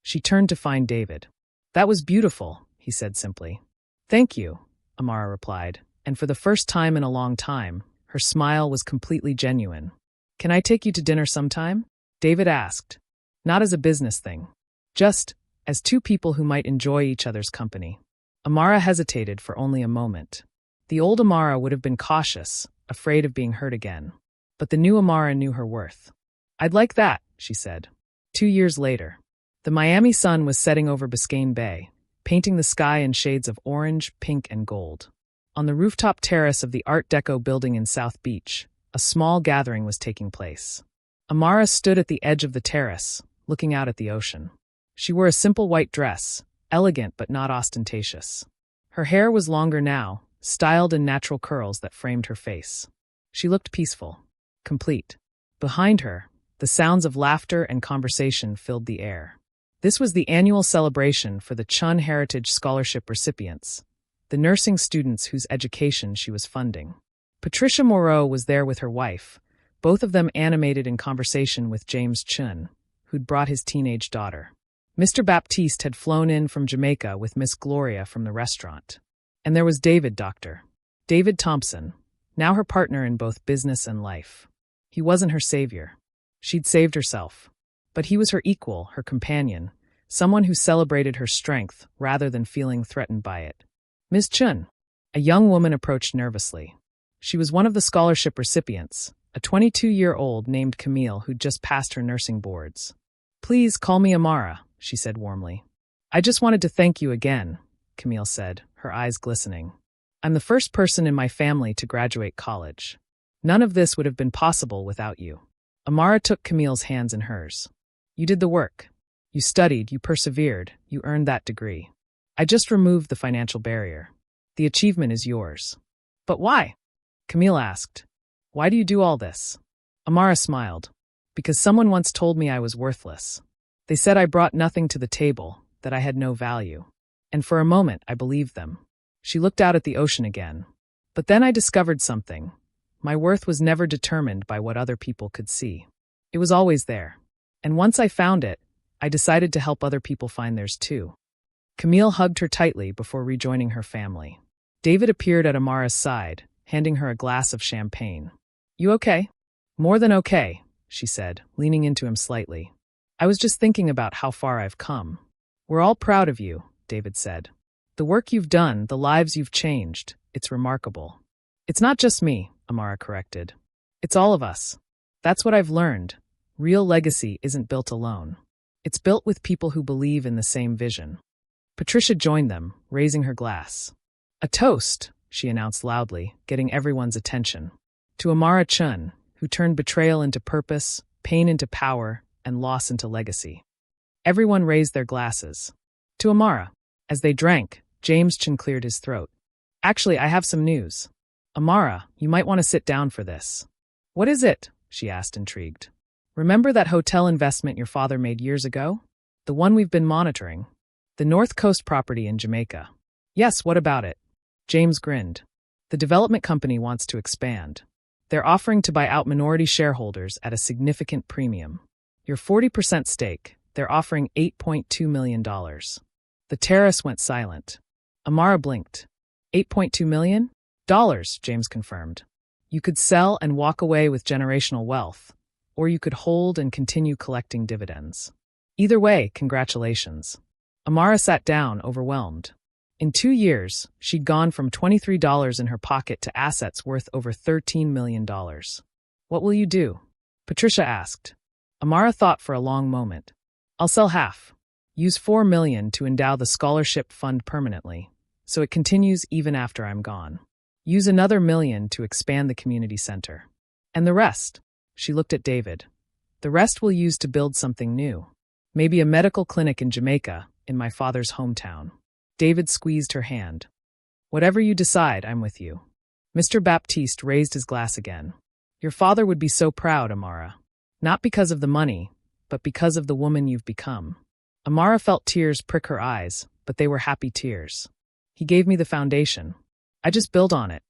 She turned to find David. "That was beautiful," he said simply. "Thank you," Amara replied, and for the first time in a long time, her smile was completely genuine. "Can I take you to dinner sometime?" David asked. Not as a business thing. Just as two people who might enjoy each other's company. Amara hesitated for only a moment. The old Amara would have been cautious, afraid of being hurt again. But the new Amara knew her worth. "I'd like that," she said. 2 years later. The Miami sun was setting over Biscayne Bay, painting the sky in shades of orange, pink, and gold. On the rooftop terrace of the Art Deco building in South Beach, a small gathering was taking place. Amara stood at the edge of the terrace, looking out at the ocean. She wore a simple white dress, elegant but not ostentatious. Her hair was longer now, styled in natural curls that framed her face. She looked peaceful, complete. Behind her, the sounds of laughter and conversation filled the air. This was the annual celebration for the Chun Heritage Scholarship recipients, the nursing students whose education she was funding. Patricia Moreau was there with her wife, both of them animated in conversation with James Chun, who'd brought his teenage daughter. Mr. Baptiste had flown in from Jamaica with Miss Gloria from the restaurant. And there was Dr. David Thompson, now her partner in both business and life. He wasn't her savior. She'd saved herself. But he was her equal, her companion, someone who celebrated her strength rather than feeling threatened by it. "Ms. Chun," a young woman approached nervously. She was one of the scholarship recipients, a 22-year-old named Camille who'd just passed her nursing boards. "Please call me Amara," she said warmly. "I just wanted to thank you again," Camille said, her eyes glistening. "I'm the first person in my family to graduate college. None of this would have been possible without you." Amara took Camille's hands in hers. "You did the work. You studied, you persevered, you earned that degree. I just removed the financial barrier. The achievement is yours." "But why?" Camille asked. "Why do you do all this?" Amara smiled. "Because someone once told me I was worthless. They said I brought nothing to the table, that I had no value. And for a moment, I believed them." She looked out at the ocean again. "But then I discovered something. My worth was never determined by what other people could see. It was always there. And once I found it, I decided to help other people find theirs too." Camille hugged her tightly before rejoining her family. David appeared at Amara's side, handing her a glass of champagne. "You okay?" "More than okay," she said, leaning into him slightly. "I was just thinking about how far I've come." "We're all proud of you," David said. "The work you've done, the lives you've changed, it's remarkable." "It's not just me," Amara corrected. "It's all of us. That's what I've learned. Real legacy isn't built alone. It's built with people who believe in the same vision." Patricia joined them, raising her glass. "A toast," she announced loudly, getting everyone's attention. "To Amara Chun, who turned betrayal into purpose, pain into power, and loss into legacy." Everyone raised their glasses. "To Amara." As they drank, James Chun cleared his throat. "Actually, I have some news. Amara, you might want to sit down for this." "What is it?" she asked, intrigued. "Remember that hotel investment your father made years ago? The one we've been monitoring? The North Coast property in Jamaica." "Yes, what about it?" James grinned. "The development company wants to expand. They're offering to buy out minority shareholders at a significant premium. Your 40% stake, they're offering $8.2 million. The terrace went silent. Amara blinked. $8.2 million? James confirmed. "You could sell and walk away with generational wealth, or you could hold and continue collecting dividends. Either way, congratulations." Amara sat down, overwhelmed. In 2 years, she'd gone from $23 in her pocket to assets worth over $13 million. "What will you do?" Patricia asked. Amara thought for a long moment. "I'll sell half. Use $4 million to endow the scholarship fund permanently, so it continues even after I'm gone. Use another $1 million to expand the community center. And the rest," she looked at David, "the rest we'll use to build something new. Maybe a medical clinic in Jamaica, in my father's hometown." David squeezed her hand. "Whatever you decide, I'm with you." Mr. Baptiste raised his glass again. "Your father would be so proud, Amara. Not because of the money, but because of the woman you've become." Amara felt tears prick her eyes, but they were happy tears. "He gave me the foundation. I just built on it."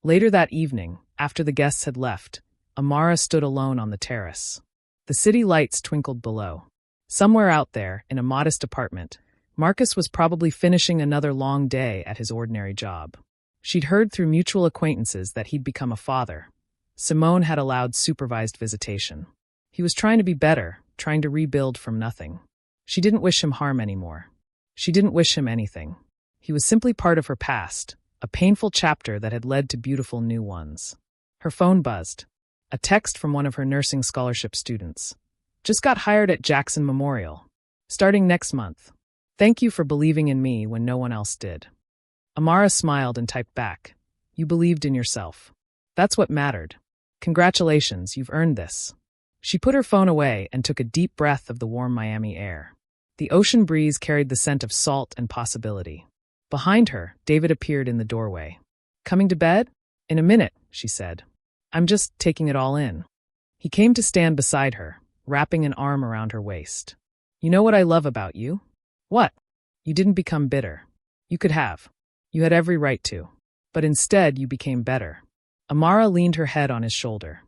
Later that evening, after the guests had left, Amara stood alone on the terrace. The city lights twinkled below. Somewhere out there, in a modest apartment, Marcus was probably finishing another long day at his ordinary job. She'd heard through mutual acquaintances that he'd become a father. Simone had allowed supervised visitation. He was trying to be better, trying to rebuild from nothing. She didn't wish him harm anymore. She didn't wish him anything. He was simply part of her past, a painful chapter that had led to beautiful new ones. Her phone buzzed. A text from one of her nursing scholarship students. Just got hired at Jackson Memorial. Starting next month. Thank you for believing in me when no one else did. Amara smiled and typed back. You believed in yourself. That's what mattered. Congratulations, you've earned this. She put her phone away and took a deep breath of the warm Miami air. The ocean breeze carried the scent of salt and possibility. Behind her, David appeared in the doorway. Coming to bed? In a minute, she said. I'm just taking it all in. He came to stand beside her, wrapping an arm around her waist. You know what I love about you? What? You didn't become bitter. You could have. You had every right to. But instead, you became better. Amara leaned her head on his shoulder.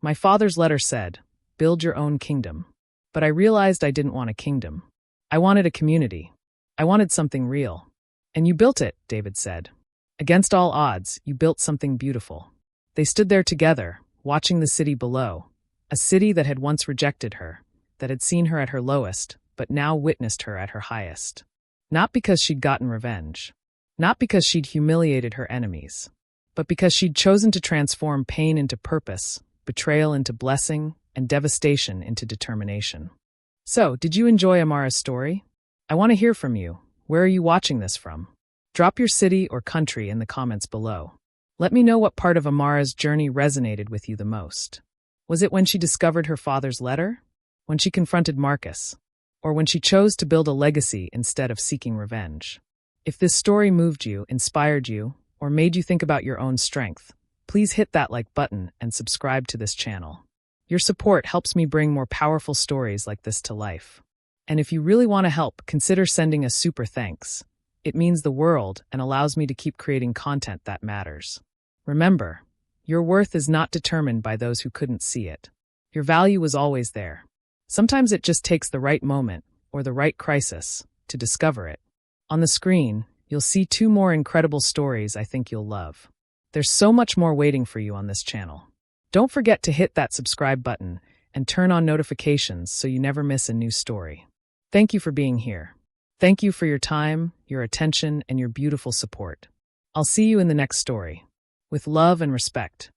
My father's letter said, build your own kingdom. But I realized I didn't want a kingdom. I wanted a community. I wanted something real. And you built it, David said. Against all odds, you built something beautiful. They stood there together, watching the city below, a city that had once rejected her, that had seen her at her lowest, but now witnessed her at her highest. Not because she'd gotten revenge. Not because she'd humiliated her enemies. But because she'd chosen to transform pain into purpose, betrayal into blessing, and devastation into determination. So, did you enjoy Amara's story? I want to hear from you. Where are you watching this from? Drop your city or country in the comments below. Let me know what part of Amara's journey resonated with you the most. Was it when she discovered her father's letter? When she confronted Marcus? Or when she chose to build a legacy instead of seeking revenge? If this story moved you, inspired you, or made you think about your own strength, please hit that like button and subscribe to this channel. Your support helps me bring more powerful stories like this to life. And if you really want to help, consider sending a super thanks. It means the world and allows me to keep creating content that matters. Remember, your worth is not determined by those who couldn't see it. Your value was always there. Sometimes it just takes the right moment, or the right crisis, to discover it. On the screen, you'll see 2 more incredible stories I think you'll love. There's so much more waiting for you on this channel. Don't forget to hit that subscribe button and turn on notifications so you never miss a new story. Thank you for being here. Thank you for your time, your attention, and your beautiful support. I'll see you in the next story. With love and respect.